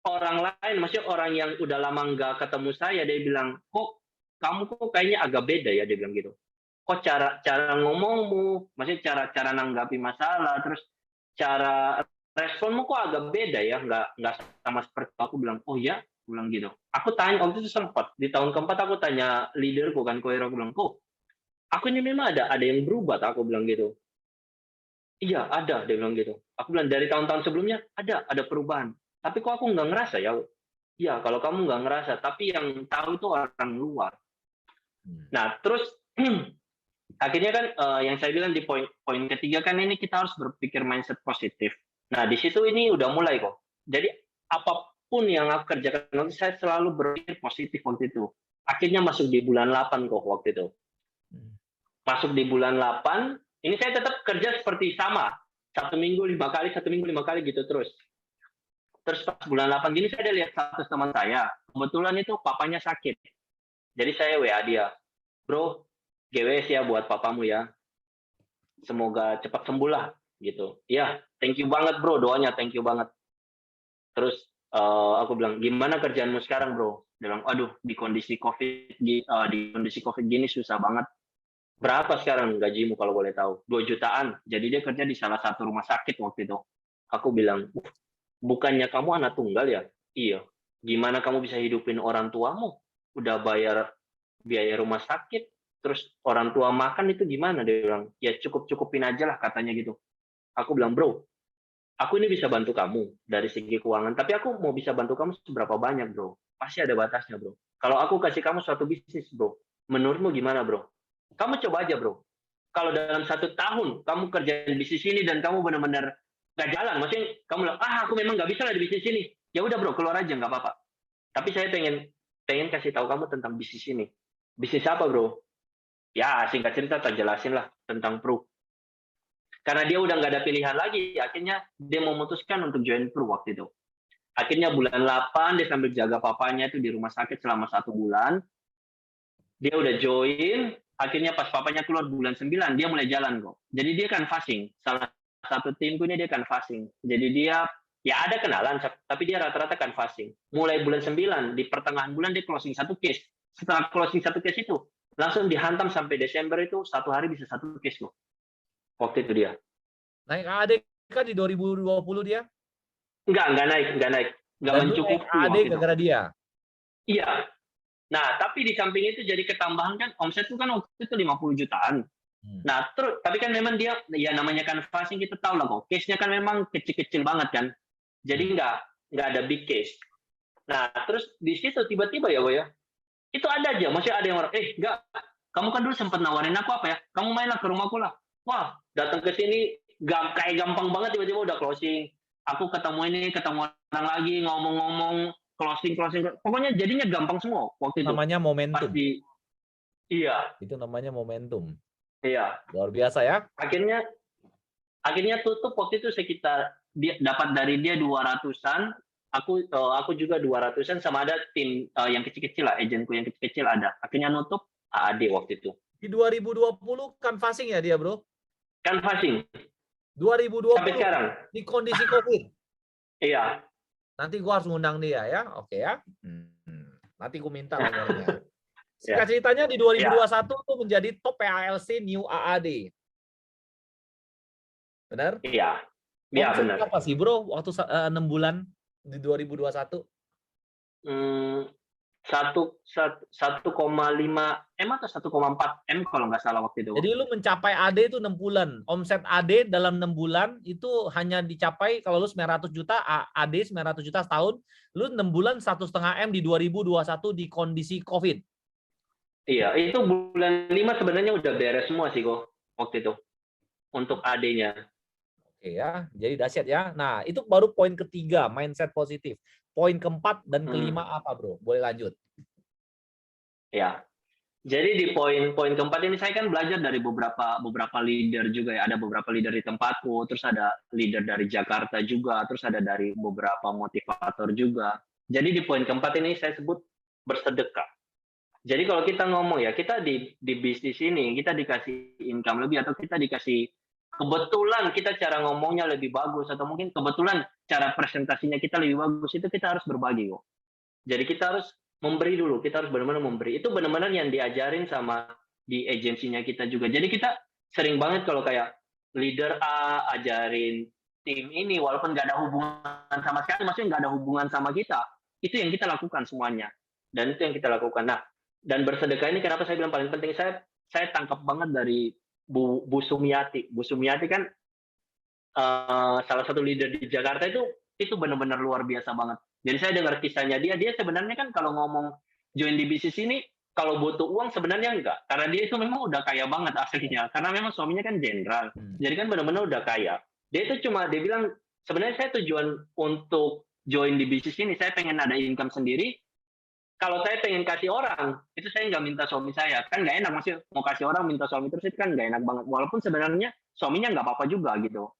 orang lain, maksudnya orang yang udah lama nggak ketemu saya, dia bilang, kok kamu kok kayaknya agak beda ya, dia bilang gitu. Kok cara ngomongmu, maksudnya cara nanggapi masalah, terus cara responmu kok agak beda ya, nggak sama seperti aku. Bilang, oh ya, aku bilang gitu. Aku tanya waktu itu sempat di tahun keempat aku tanya leaderku kan, Koiro, aku bilang, kok aku ini memang ada yang berubah, aku bilang gitu. Iya ada, dia bilang gitu. Aku bilang dari tahun-tahun sebelumnya ada perubahan. Tapi kok aku nggak ngerasa ya? Iya, kalau kamu nggak ngerasa, tapi yang tahu itu orang luar. Nah, terus akhirnya kan yang saya bilang di poin ketiga kan ini kita harus berpikir mindset positif. Nah, di situ ini udah mulai kok. Jadi apapun yang aku kerjakan nanti saya selalu berpikir positif waktu itu. Akhirnya masuk di bulan 8 kok waktu itu. Masuk di bulan 8, ini saya tetap kerja seperti sama. 1 minggu 5 kali gitu terus. Terus pas bulan 8 gini saya ada lihat status teman saya. Kebetulan itu papanya sakit. Jadi saya WA dia. Bro, GWS ya buat papamu ya. Semoga cepat sembuh lah gitu. Ya, thank you banget bro, doanya thank you banget. Terus aku bilang, gimana kerjaanmu sekarang bro? Dia bilang, aduh di kondisi COVID gini susah banget. Berapa sekarang gajimu kalau boleh tahu? 2 jutaan. Jadi dia kerja di salah satu rumah sakit waktu itu. Aku bilang, bukannya kamu anak tunggal ya? Iya. Gimana kamu bisa hidupin orang tuamu? Udah bayar biaya rumah sakit, terus orang tua makan itu gimana? Dia bilang, ya cukup-cukupin aja lah katanya gitu. Aku bilang, bro, aku ini bisa bantu kamu dari segi keuangan, tapi aku mau bisa bantu kamu seberapa banyak, bro? Pasti ada batasnya, bro. Kalau aku kasih kamu suatu bisnis, bro, menurutmu gimana, bro? Kamu coba aja, bro. Kalau dalam 1 tahun kamu kerjain bisnis ini dan kamu benar-benar nggak jalan, maksudnya kamu bilang, aku memang nggak bisa lah di bisnis ini. Ya udah, bro, keluar aja, nggak apa-apa. Tapi saya pengen kasih tahu kamu tentang bisnis ini. Bisnis apa, bro? Ya, singkat cerita tak jelasin lah tentang Pro. Karena dia udah nggak ada pilihan lagi, akhirnya dia memutuskan untuk join Pro waktu itu. Akhirnya bulan 8 dia sambil jaga papanya itu di rumah sakit selama 1 bulan. Dia udah join, akhirnya pas papanya keluar bulan 9 dia mulai jalan kok. Jadi dia kan fasting. Salah satu timku ini dia kan fasting. Jadi dia ya ada kenalan, tapi dia rata-rata kan fasting. Mulai bulan 9 di pertengahan bulan dia closing 1 case. Setelah closing 1 case itu langsung dihantam sampai Desember itu 1 hari bisa 1 case loh. Waktu itu dia. Naik AD kan di 2020 dia? Enggak naik. Enggak mencukupi AD gara-gara dia? Iya. Nah, tapi di samping itu jadi ketambahan kan omset itu kan waktu itu 50 jutaan. Nah, terus tapi kan memang dia ya namanya kan fasting kita tahu lah kok. Case-nya kan memang kecil-kecil banget kan. Jadi enggak ada big case. Nah, terus di situ tiba-tiba ya, Boy ya. Itu ada aja, masih ada yang orang, enggak, kamu kan dulu sempat nawarin aku apa ya, kamu mainlah ke rumahku lah. Wah, datang ke sini kayak gampang banget tiba-tiba udah closing. Aku ketemu orang lagi, ngomong-ngomong, closing. Pokoknya jadinya gampang semua waktu itu. Namanya momentum. Iya. Itu namanya momentum. Iya. Luar biasa ya. Akhirnya tutup waktu itu sekitar dia dapat dari dia 200-an. Aku juga 200-an sama ada tim yang kecil-kecil lah, agenku yang kecil-kecil ada. Akhirnya nutup AAD waktu itu. Di 2020 canvassing ya dia, bro? Canvassing. 2020 sampai sekarang. Di kondisi COVID. Iya. Nanti gua harus ngundang dia ya, oke ya. Nanti gua minta nomornya. Singkat ceritanya di 2021 tuh menjadi top PALC New AAD. Benar? Iya. Iya benar. Apa sih, bro, waktu 6 bulan di 2021? Hmm, 1,5 M atau 1,4 M kalau nggak salah waktu itu. Jadi lu mencapai AD itu 6 bulan. Omset AD dalam 6 bulan itu hanya dicapai kalau lu 900 juta, AD 900 juta setahun, lu 6 bulan 1,5 M di 2021 di kondisi COVID. Iya, itu bulan 5 sebenarnya udah beres semua sih kok waktu itu untuk AD-nya. Oke ya, jadi dahsyat ya. Nah, itu baru poin ketiga, mindset positif. Poin keempat dan kelima apa, bro? Boleh lanjut. Ya, jadi di poin keempat ini saya kan belajar dari beberapa leader juga ya. Ada beberapa leader di tempatku, terus ada leader dari Jakarta juga, terus ada dari beberapa motivator juga. Jadi di poin keempat ini saya sebut bersedekah. Jadi kalau kita ngomong ya, kita di bisnis ini kita dikasih income lebih atau kita dikasih kebetulan kita cara ngomongnya lebih bagus atau mungkin kebetulan cara presentasinya kita lebih bagus, itu kita harus berbagi kok. Jadi kita harus memberi dulu, kita harus benar-benar memberi. Itu benar-benar yang diajarin sama di agensinya kita juga. Jadi kita sering banget kalau kayak leader A ajarin tim ini, walaupun nggak ada hubungan sama sekali, maksudnya nggak ada hubungan sama kita, itu yang kita lakukan semuanya. Dan itu yang kita lakukan. Nah, dan bersedekah ini kenapa saya bilang paling penting, saya tangkap banget dari Bu Sumiati. Bu Sumiati kan salah satu leader di Jakarta itu benar-benar luar biasa banget. Jadi saya dengar kisahnya dia sebenarnya kan kalau ngomong join di bisnis ini kalau butuh uang sebenarnya enggak, karena dia itu memang udah kaya banget aslinya, karena memang suaminya kan jenderal, jadi kan benar-benar udah kaya. Dia bilang sebenarnya saya tujuan untuk join di bisnis ini, saya pengen ada income sendiri. Kalau saya pengen kasih orang, itu saya nggak minta suami saya, kan nggak enak, maksudnya mau kasih orang minta suami terus itu kan nggak enak banget, walaupun sebenarnya suaminya nggak apa-apa juga gitu.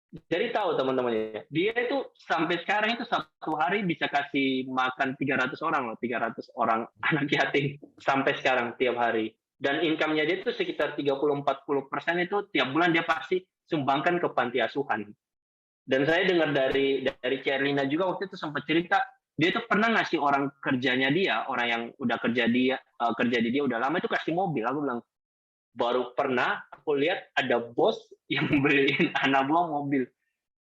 Jadi tahu teman-temannya, dia itu sampai sekarang itu satu hari bisa kasih makan 300 orang loh, 300 orang anak yatim sampai sekarang tiap hari. Dan income-nya dia itu sekitar 30-40% itu tiap bulan dia pasti sumbangkan ke panti asuhan. Dan saya dengar dari Cerlina juga waktu itu sempat cerita, dia itu pernah ngasih orang kerjanya dia, orang yang udah kerja di dia udah lama itu kasih mobil. Aku bilang, baru pernah aku lihat ada bos yang beliin anak buah mobil.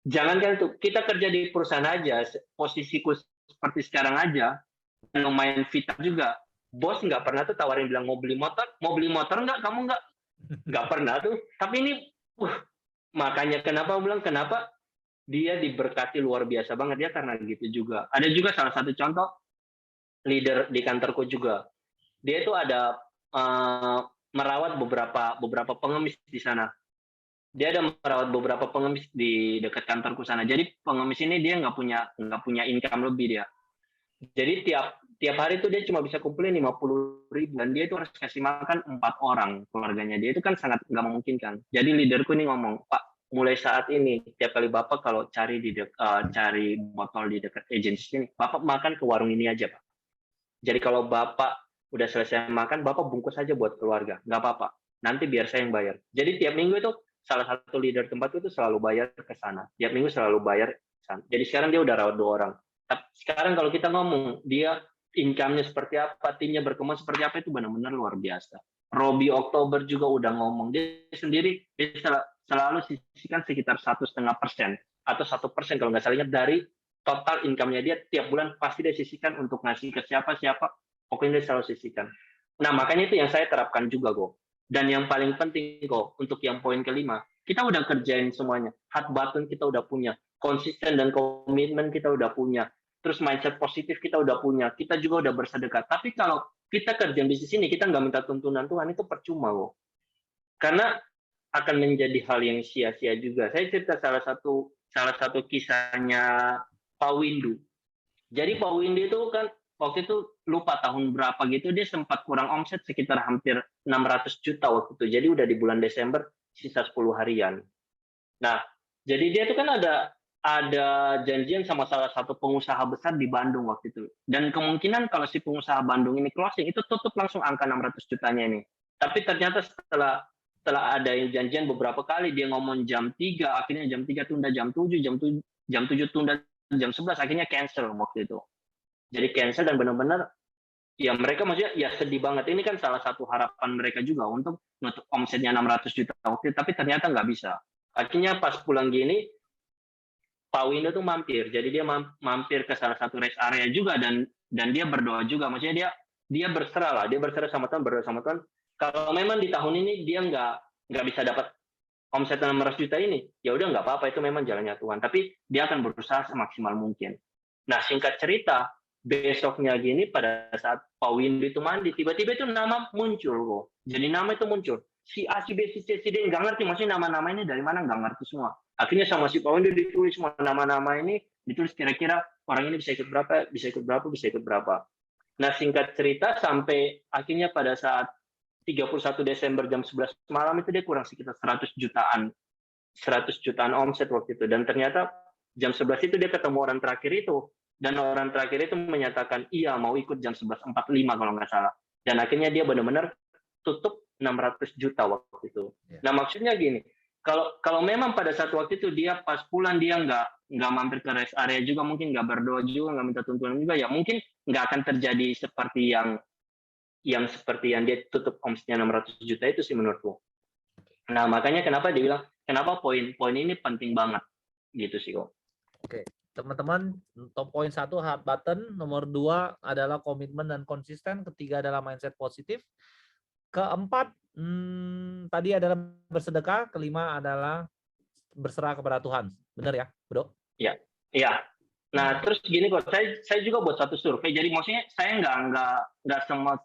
Jangankan itu, kita kerja di perusahaan aja, posisiku seperti sekarang aja, lumayan vital juga. Bos nggak pernah tuh tawarin bilang mau beli motor nggak, kamu nggak pernah tuh. Tapi ini, makanya kenapa aku bilang kenapa dia diberkati luar biasa banget ya karena gitu juga. Ada juga salah satu contoh leader di kantorku juga. Dia itu ada merawat beberapa pengemis di sana. Dia ada merawat beberapa pengemis di dekat kantorku sana. Jadi pengemis ini dia nggak punya income lebih dia. Jadi tiap hari itu dia cuma bisa kumpulin 50.000 dan dia itu harus kasih makan 4 orang keluarganya. Dia itu kan sangat nggak memungkinkan. Jadi leaderku ini ngomong, Pak, mulai saat ini tiap kali Bapak kalau cari cari botol di dekat agensi ini, Bapak makan ke warung ini aja, Pak. Jadi kalau Bapak udah selesai makan, Bapak bungkus aja buat keluarga, nggak apa-apa. Nanti biar saya yang bayar. Jadi tiap minggu itu salah satu leader tempatku itu selalu bayar ke sana. Tiap minggu selalu bayar ke sana. Jadi sekarang dia udah rawat 2 orang. Tapi sekarang kalau kita ngomong, dia income-nya seperti apa, timnya berkembang seperti apa, itu benar-benar luar biasa. Robi Oktober juga udah ngomong, dia sendiri dia selalu sisihkan sekitar 1,5% atau 1% kalau nggak salahnya dari total income-nya dia tiap bulan pasti dia sisihkan untuk ngasih ke siapa, pokoknya dia selalu sisihkan. Nah, makanya itu yang saya terapkan juga kok. Dan yang paling penting kok, untuk yang poin kelima, kita udah kerjain semuanya. Hard button kita udah punya. Konsisten dan komitmen kita udah punya. Terus mindset positif kita udah punya. Kita juga udah bersedekah. Tapi kalau kita kerja bisnis ini, kita nggak minta tuntunan Tuhan, itu percuma kok. Karena akan menjadi hal yang sia-sia juga. Saya cerita salah satu kisahnya Pak Windu. Jadi Pak Windu itu kan waktu itu lupa tahun berapa gitu, dia sempat kurang omset sekitar hampir 600 juta waktu itu. Jadi udah di bulan Desember sisa 10 harian. Nah, jadi dia itu kan ada janjian sama salah satu pengusaha besar di Bandung waktu itu. Dan kemungkinan kalau si pengusaha Bandung ini closing itu tutup langsung angka 600 jutanya ini. Tapi ternyata setelah ada janjian beberapa kali dia ngomong jam 3, akhirnya jam 3 tunda jam 7, jam 7 tunda jam 11, akhirnya cancel waktu itu. Jadi cancel dan benar-benar ya mereka maksudnya ya sedih banget. Ini kan salah satu harapan mereka juga untuk nutup omsetnya 600 juta waktu itu, tapi ternyata nggak bisa. Akhirnya pas pulang gini, Pak Windu tuh mampir. Jadi dia mampir ke salah satu rest area juga dan dia berdoa juga. Maksudnya dia berserah lah. Dia berserah sama Tuhan, berdoa sama Tuhan. Kalau memang di tahun ini dia nggak bisa dapat omset 600 juta ini, ya udah nggak apa-apa, itu memang jalannya Tuhan. Tapi dia akan berusaha semaksimal mungkin. Nah, singkat cerita, besoknya gini pada saat Pak Windu itu mandi, tiba-tiba itu nama muncul kok. Jadi nama itu muncul. Si A, si B, si C, si D nggak ngerti, maksudnya nama-nama ini dari mana nggak ngerti semua. Akhirnya sama si Pak Windu ditulis semua nama-nama ini, ditulis kira-kira orang ini bisa ikut berapa, bisa ikut berapa, bisa ikut berapa. Nah, singkat cerita sampai akhirnya pada saat 31 Desember jam 11 malam itu dia kurang sekitar 100 jutaan omset waktu itu. Dan ternyata jam 11 itu dia ketemu orang terakhir itu. Dan orang terakhir itu menyatakan iya mau ikut jam 11.45 kalau nggak salah. Dan akhirnya dia benar-benar tutup 600 juta waktu itu. Nah, maksudnya gini, kalau memang pada saat waktu itu dia pas pulang dia nggak mampir ke rest area juga, mungkin nggak berdoa juga, nggak minta tuntunan juga, ya mungkin nggak akan terjadi seperti yang seperti yang dia tutup omsetnya 600 juta itu sih menurutku. Nah, makanya kenapa dia bilang, kenapa poin ini penting banget, gitu sih kok. Oke, teman-teman, top poin 1 hard button, nomor 2 adalah komitmen dan konsisten, ketiga adalah mindset positif, keempat tadi adalah bersedekah, kelima adalah berserah kepada Tuhan. Benar ya, Bro? Iya, iya. Nah, terus gini kok, saya juga buat satu survei. Jadi maksudnya saya nggak semua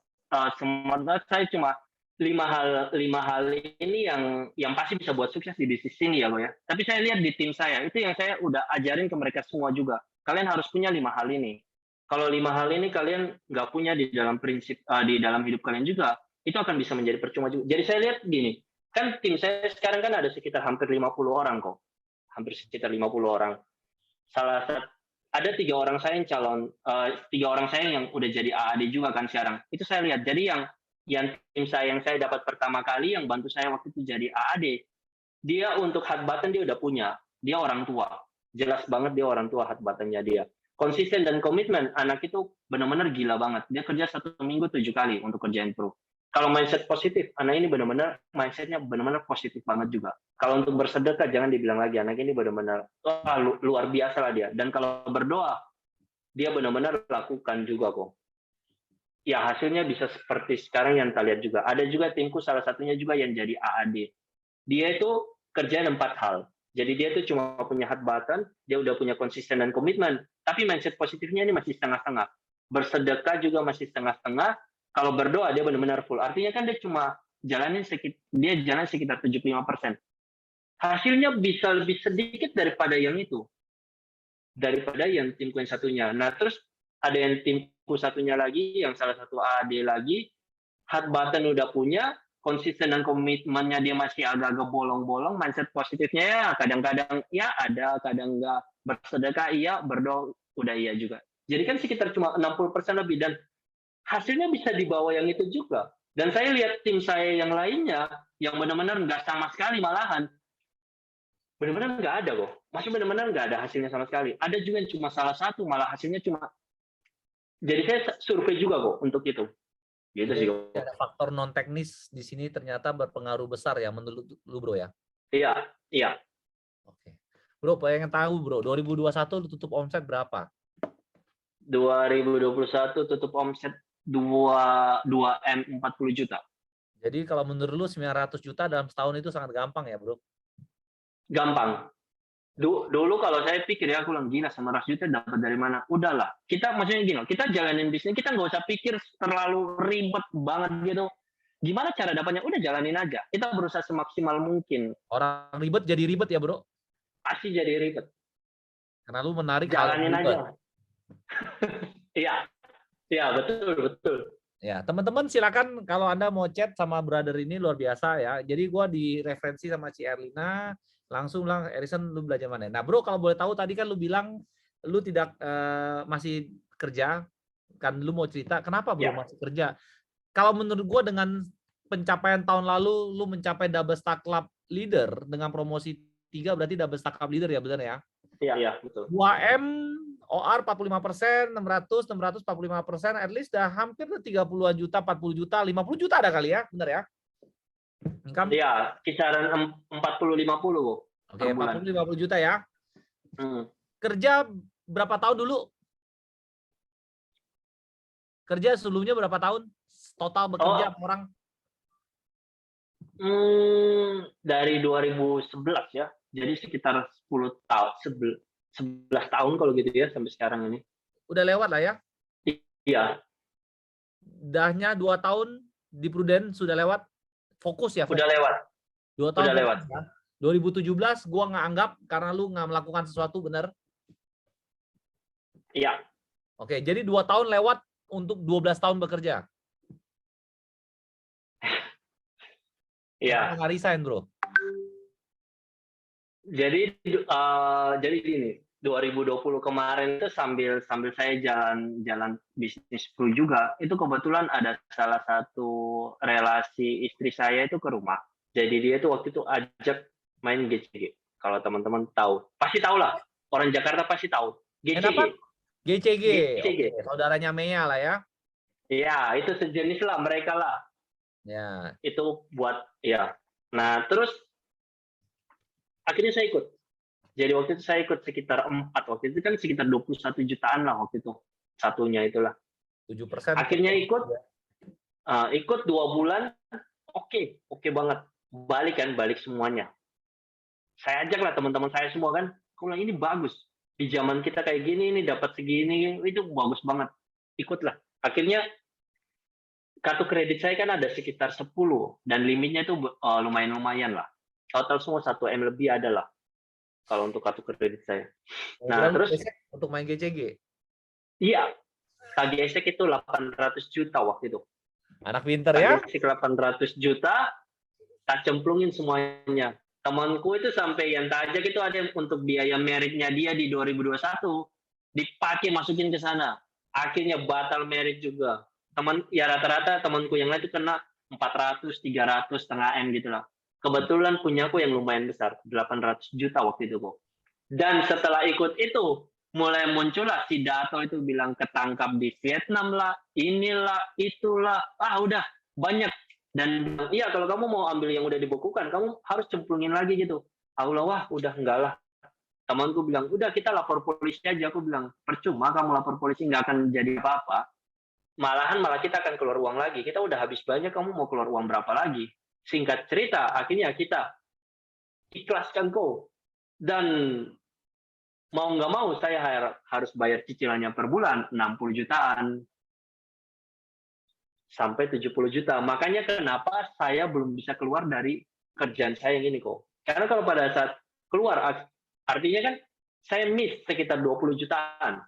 saya cuma 5 hal ini yang pasti bisa buat sukses di bisnis ini ya, Bo ya. Tapi saya lihat di tim saya, itu yang saya udah ajarin ke mereka semua juga. Kalian harus punya 5 hal ini. Kalau 5 hal ini kalian nggak punya di dalam prinsip di dalam hidup kalian juga, itu akan bisa menjadi percuma juga. Jadi saya lihat gini, kan tim saya sekarang kan ada sekitar hampir 50 orang kok. Hampir sekitar 50 orang. Ada 3 orang saya yang calon, 3 orang saya yang udah jadi AAD juga kan sekarang. Itu saya lihat. Jadi yang tim saya yang saya dapat pertama kali yang bantu saya waktu itu jadi AAD, dia untuk hard button dia udah punya. Dia orang tua. Jelas banget dia orang tua hard buttonnya dia. Konsisten dan komitmen, anak itu benar-benar gila banget. Dia kerja 1 minggu 7 kali untuk kerjain pro. Kalau mindset positif, anak ini benar-benar mindsetnya benar-benar positif banget juga. Kalau untuk bersedekah jangan dibilang lagi, anak ini benar-benar luar biasa lah dia. Dan kalau berdoa, dia benar-benar lakukan juga kok. Ya hasilnya bisa seperti sekarang yang kita lihat juga. Ada juga timku salah satunya juga yang jadi AAD. Dia itu kerjaan 4 hal. Jadi dia itu cuma punya hard button, dia udah punya konsisten dan komitmen. Tapi mindset positifnya ini masih setengah-setengah. Bersedekah juga masih setengah-setengah. Kalau berdoa dia benar-benar full. Artinya kan dia cuma jalan sekitar 75%. Hasilnya bisa lebih sedikit daripada yang itu. Daripada yang timku yang satunya. Nah, terus ada yang timku satunya lagi, yang salah satu AD lagi, hard button udah punya, konsisten dan komitmennya dia masih agak-agak bolong-bolong, mindset positifnya ya kadang-kadang ya ada, kadang enggak. Bersedekah iya, berdoa udah iya juga. Jadi kan sekitar cuma 60% lebih, dan hasilnya bisa di bawah yang itu juga. Dan saya lihat tim saya yang lainnya, yang benar-benar nggak sama sekali malahan, benar-benar nggak ada kok. Masih benar-benar nggak ada hasilnya sama sekali. Ada juga yang cuma salah satu, malah hasilnya cuma. Jadi saya survei juga kok untuk itu. Gitu sih kok. Ada faktor non teknis di sini ternyata berpengaruh besar ya menurut lu, Bro ya? Iya, iya. Oke. Bro, pengen tahu Bro, 2021 lu tutup omset berapa? 2021 tutup omset 2M 40 juta. Jadi kalau menurut lu 900 juta dalam setahun itu sangat gampang ya, Bro? Gampang. Dulu kalau saya pikir ya, aku bilang gila 900 juta dapat dari mana? Udahlah, kita maksudnya gini, kita jalanin bisnis, kita nggak usah pikir terlalu ribet banget gitu. Gimana cara dapatnya? Udah jalanin aja. Kita berusaha semaksimal mungkin. Orang ribet jadi ribet ya, Bro? Pasti jadi ribet. Karena lu menarik jalanin aja. Iya. Iya, betul. Ya, teman-teman silakan kalau Anda mau chat sama brother ini luar biasa ya. Jadi gua direferensi sama si Erlina, langsung bilang, Erison lu belajar mana? Nah, Bro, kalau boleh tahu tadi kan lu bilang lu tidak masih kerja, kan lu mau cerita kenapa Bro masih kerja? Kalau menurut gua dengan pencapaian tahun lalu lu mencapai double stack club leader dengan promosi 3 berarti double stack club leader ya, benar ya? Iya, betul. 2M OR 45%, 645%, at least dah hampir 30-an juta, 40 juta, 50 juta ada kali ya, benar ya? Iya, kisaran 40-50 kok. Oke, 40-50 juta ya. Kerja berapa tahun dulu? Kerja sebelumnya berapa tahun? Total bekerja orang? Dari 2011 ya. Jadi sekitar 10 tahun, 11 tahun kalau gitu ya sampai sekarang ini. Udah lewat lah ya? Iya. Dahnya 2 tahun di Prudent sudah lewat. Fokus ya? Fokus. Udah lewat. 2 tahun udah lewat. Ya. 2017 gua nggak anggap karena lu nggak melakukan sesuatu, benar? Iya. Oke, jadi 2 tahun lewat untuk 12 tahun bekerja. Iya. Nggak resign, bro. Jadi gini, 2020 kemarin itu sambil saya jalan bisnis flu juga, itu kebetulan ada salah satu relasi istri saya itu ke rumah. Jadi dia itu waktu itu ajak main GCG. Kalau teman-teman tahu, pasti tahu lah. Orang Jakarta pasti tahu. GCG. GCG. GCG. Oke, saudaranya Mea lah ya. Iya, itu sejenis lah mereka lah. Ya. Itu buat ya. Nah, terus akhirnya saya ikut. Jadi waktu itu saya ikut sekitar 4. Waktu itu kan sekitar 21 jutaan lah waktu itu. Satunya itulah. 7%. Akhirnya ikut 2 bulan. Oke banget. Balik semuanya. Saya ajak lah teman-teman saya semua kan. Aku bilang ini bagus. Di zaman kita kayak gini, ini dapat segini, itu bagus banget. Ikutlah. Akhirnya kartu kredit saya kan ada sekitar 10 dan limitnya itu lumayan lah. Total semua 1 M lebih ada lah kalau untuk kartu kredit saya. Nah, terus untuk main GCG? Iya. KGSek itu 800 juta waktu itu. Anak pinter ya? KGSek 800 juta, tak cemplungin semuanya. Temanku itu sampai yang tajak itu ada yang untuk biaya meritnya dia di 2021 dipakai masukin ke sana. Akhirnya batal merit juga. Rata-rata temanku yang lain itu kena 400, 300, setengah M gitu lah. Kebetulan punyaku yang lumayan besar, 800 juta waktu itu kok. Dan setelah ikut itu, mulai muncullah si Dato itu bilang ketangkap di Vietnam lah, inilah, itulah, udah banyak. Dan iya kalau kamu mau ambil yang udah dibukukan, kamu harus cemplungin lagi gitu. Wah udah enggak lah. Temanku bilang, udah kita lapor polisi aja. Aku bilang, percuma kamu lapor polisi, nggak akan jadi apa-apa. Malah kita akan keluar uang lagi. Kita udah habis banyak, kamu mau keluar uang berapa lagi? Singkat cerita, akhirnya kita ikhlaskan kok. Dan mau nggak mau saya harus bayar cicilannya per bulan 60 jutaan sampai 70 juta. Makanya kenapa saya belum bisa keluar dari kerjaan saya yang ini kok. Karena kalau pada saat keluar, artinya kan saya miss sekitar 20 jutaan.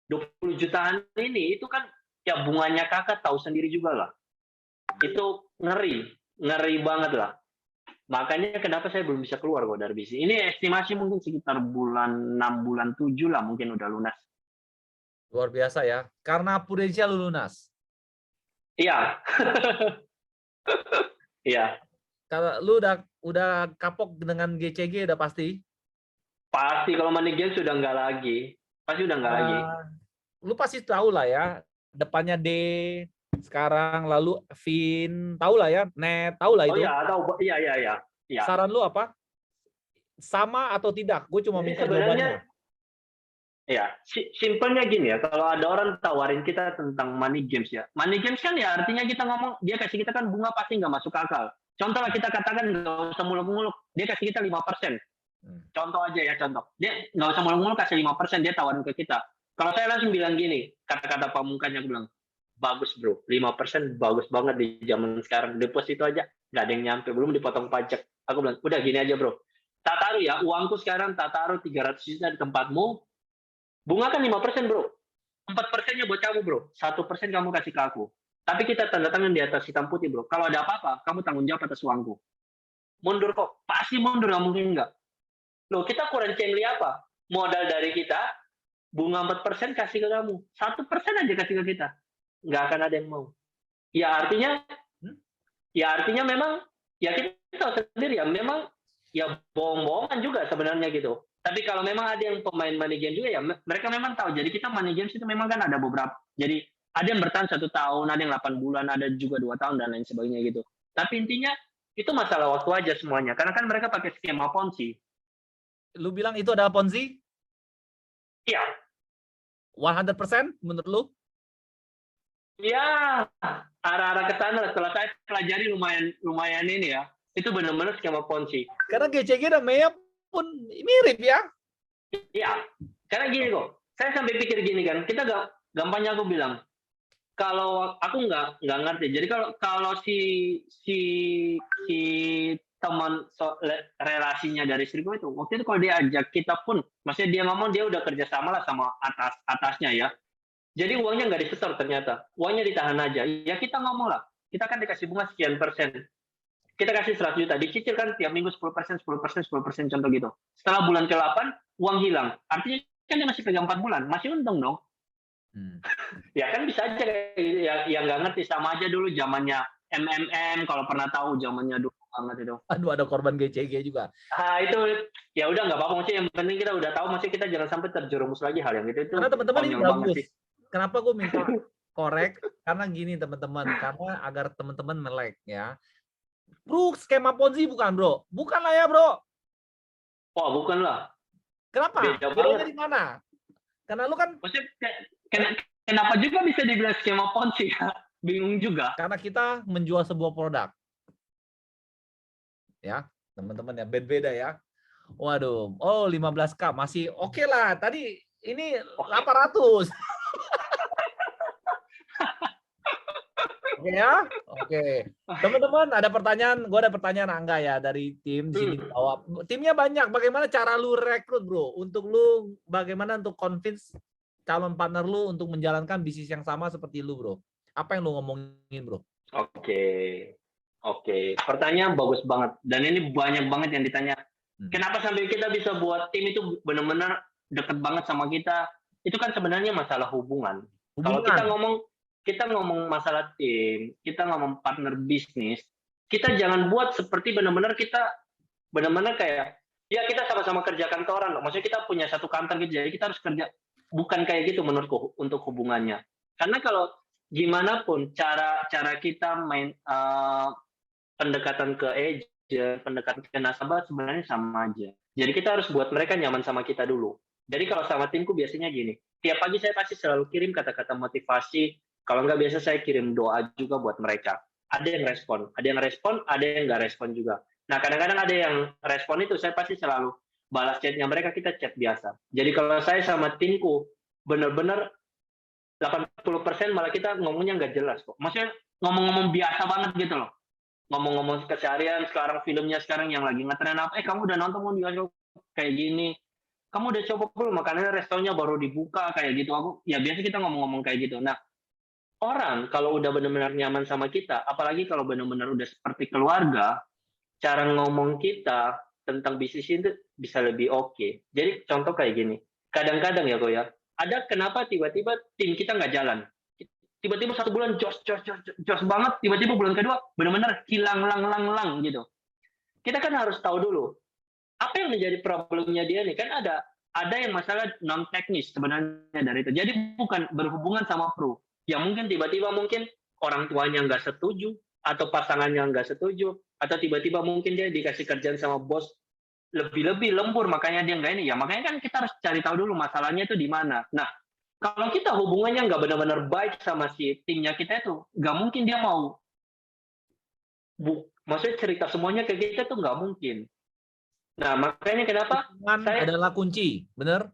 20 jutaan ini itu kan ya bunganya kakak tahu sendiri juga lah. Itu ngeri banget lah. Makanya kenapa saya belum bisa keluar kok dari bisnis. Ini estimasi mungkin sekitar bulan 6, bulan 7 lah mungkin udah lunas. Luar biasa ya. Karena Prudensial lunas. Iya. Iya. Kalau lu udah kapok dengan GCG udah pasti? Pasti kalau money game sudah enggak lagi. Pasti udah enggak lagi. Lu pasti tahu lah ya. Depannya D sekarang, lalu Vin, tahu lah ya, Net, tahu lah itu. Oh iya, tahu. Iya. Saran lu apa? Sama atau tidak? Gue cuma minta jawabannya. Ya, simpelnya gini ya, kalau ada orang tawarin kita tentang money games ya. Money games kan ya artinya kita ngomong, dia kasih kita kan bunga pasti nggak masuk akal. Contoh lah kita katakan nggak usah muluk-muluk, dia kasih kita 5%. Contoh aja ya, contoh. Dia nggak usah muluk-muluk kasih 5%, dia tawarin ke kita. Kalau saya langsung bilang gini, kata-kata pamungkasnya, aku bilang, bagus bro, 5% bagus banget di zaman sekarang. Deposito aja, nggak ada yang nyampe, belum dipotong pajak. Aku bilang, udah gini aja bro, tak taruh ya, uangku sekarang tak taruh 300 juta di tempatmu, bunga kan 5% bro, 4%-nya buat kamu bro, 1% kamu kasih ke aku. Tapi kita tanda tangan di atas hitam putih bro, kalau ada apa-apa, kamu tanggung jawab atas uangku. Mundur kok, pasti mundur, nggak mungkin nggak. Loh kita kurang cengli apa? Modal dari kita, bunga 4% kasih ke kamu, 1% aja kasih ke kita. Nggak akan ada yang mau. Ya artinya memang, ya kita tahu sendiri ya, memang ya bohong-bohongan juga sebenarnya gitu. Tapi kalau memang ada yang pemain money game juga ya mereka memang tahu. Jadi kita money games itu memang kan ada beberapa. Jadi ada yang bertahan 1 tahun, ada yang 8 bulan, ada juga 2 tahun dan lain sebagainya gitu. Tapi intinya itu masalah waktu aja semuanya. Karena kan mereka pakai skema Ponzi. Lu bilang itu adalah Ponzi? Iya. 100% menurut lu? Ya, arah-arah ke sana setelah saya pelajari lumayan ini ya. Itu benar-benar skema Ponzi. Karena GCG dan MEA pun mirip ya. Iya, karena gini kok. Saya sampai pikir gini kan, kita gampangnya aku bilang, kalau aku nggak ngerti. Jadi kalau si si si teman relasinya dari Sriko itu, waktu itu kalau dia ajak kita pun, maksudnya dia ngomong dia udah kerjasama lah sama atasnya ya. Jadi uangnya nggak disetor ternyata, uangnya ditahan aja. Ya kita ngomong lah, kita kan dikasih bunga sekian persen. Kita kasih 100 juta, dicicil kan tiap minggu 10%, 10%, 10% contoh gitu. Setelah bulan ke-8, uang hilang. Artinya kan dia masih pegang 4 bulan, masih untung dong. Ya kan bisa aja kayak gitu, yang nggak ngerti. Sama aja dulu zamannya MMM, kalau pernah tahu zamannya dulu banget itu. Aduh, ada korban GCG juga. Itu ya udah nggak apa-apa, maksudnya yang penting kita udah tahu, maksudnya kita jangan sampai terjerumus lagi hal yang itu Karena teman-teman ini bagus. sih. Kenapa gue minta korek? Karena gini teman-teman, karena agar teman-teman melek ya. Bro, skema Ponzi bukan bro? Bukan lah ya bro. Wah bukan lah. Kenapa? Bedanya di mana? Karena lu kan. Maksudnya kenapa juga bisa dibilang skema Ponzi ya? Bingung juga. Karena kita menjual sebuah produk. Ya, teman-teman ya, beda ya. Waduh, 15K masih oke lah. Tadi ini 800. Oke ya, oke. Teman-teman ada pertanyaan, gue ada pertanyaan Angga ya dari tim di sini jawab. Timnya banyak. Bagaimana cara lu rekrut bro? Untuk lu bagaimana untuk convince calon partner lu untuk menjalankan bisnis yang sama seperti lu bro? Apa yang lu ngomongin bro? Oke. Pertanyaan bagus banget. Dan ini banyak banget yang ditanya. Kenapa sampai kita bisa buat tim itu benar-benar deket banget sama kita? Itu kan sebenarnya masalah hubungan. Kalau kita ngomong masalah tim, kita ngomong partner bisnis, kita jangan buat seperti benar-benar kita benar-benar kayak ya kita sama-sama kerja kantoran loh. Maksudnya kita punya satu kantor gitu, jadi kita harus kerja. Bukan kayak gitu menurutku untuk hubungannya. Karena kalau gimana pun cara kita main pendekatan ke agent, pendekatan ke nasabah sebenarnya sama aja. Jadi kita harus buat mereka nyaman sama kita dulu. Jadi kalau sama timku biasanya gini, tiap pagi saya pasti selalu kirim kata-kata motivasi. Kalau nggak biasa saya kirim doa juga buat mereka. Ada yang respon, ada yang nggak respon juga. Nah kadang-kadang ada yang respon itu saya pasti selalu balas chatnya mereka, kita chat biasa. Jadi kalau saya sama timku benar-benar 80% malah kita ngomongnya nggak jelas kok. Maksudnya ngomong-ngomong biasa banget gitu loh. Ngomong-ngomong keseharian, sekarang filmnya sekarang yang lagi ngetren apa, kamu udah nonton mau kayak gini, kamu udah coba belum makannya, restonya baru dibuka kayak gitu. Ya biasa kita ngomong-ngomong kayak gitu. Nah orang kalau udah benar-benar nyaman sama kita, apalagi kalau benar-benar udah seperti keluarga, cara ngomong kita tentang bisnis itu bisa lebih oke. Jadi contoh kayak gini, kadang-kadang ya kok ya, ada kenapa tiba-tiba tim kita nggak jalan. Tiba-tiba 1 bulan jos banget, tiba-tiba bulan kedua benar-benar hilang lang gitu. Kita kan harus tahu dulu apa yang menjadi problemnya dia nih. Kan ada yang masalah non teknis sebenarnya dari itu. Jadi bukan berhubungan sama pro. Yang mungkin tiba-tiba mungkin orang tuanya nggak setuju, atau pasangannya nggak setuju, atau tiba-tiba mungkin dia dikasih kerjaan sama bos lebih lembur, makanya dia nggak ini. Ya makanya kan kita harus cari tahu dulu masalahnya itu di mana. Nah kalau kita hubungannya nggak benar-benar baik sama si timnya kita itu, nggak mungkin dia mau maksudnya cerita semuanya ke kita tuh nggak mungkin. Nah makanya kenapa saya adalah kunci, benar?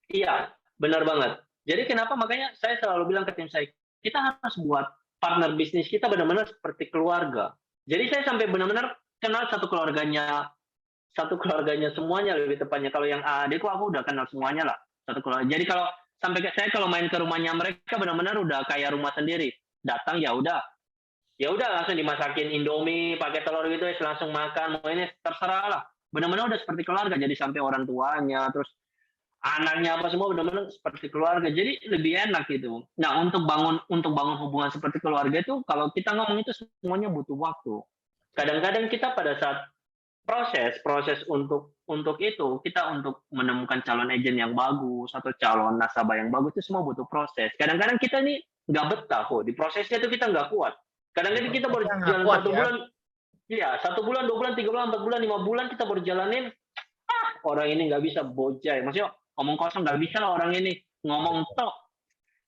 Iya, benar banget. Jadi kenapa makanya saya selalu bilang ke tim saya, kita harus buat partner bisnis kita benar-benar seperti keluarga. Jadi saya sampai benar-benar kenal satu keluarganya semuanya lebih tepatnya. Kalau yang adikku aku udah kenal semuanya lah, satu keluarga. Jadi kalau sampai saya kalau main ke rumahnya mereka benar-benar udah kayak rumah sendiri. Datang ya udah langsung dimasakin Indomie pakai telur gitu, langsung makan, mau ini terserah lah. Benar-benar udah seperti keluarga. Jadi sampai orang tuanya, terus anaknya apa semua benar-benar seperti keluarga. Jadi lebih enak gitu. Nah untuk bangun hubungan seperti keluarga itu, kalau kita ngomong itu semuanya butuh waktu. Kadang-kadang kita pada saat proses untuk itu, kita untuk menemukan calon agent yang bagus atau calon nasabah yang bagus itu semua butuh proses. Kadang-kadang kita nih nggak betah kok di prosesnya itu, kita nggak kuat. Kadang-kadang kita baru jalan 1 bulan, iya 1 bulan, 2 bulan, 3 bulan, 4 bulan, 5 bulan kita baru jalanin, orang ini nggak bisa bojai. Maksudnya Omong kosong nggak bisa lah orang ini ngomong tok,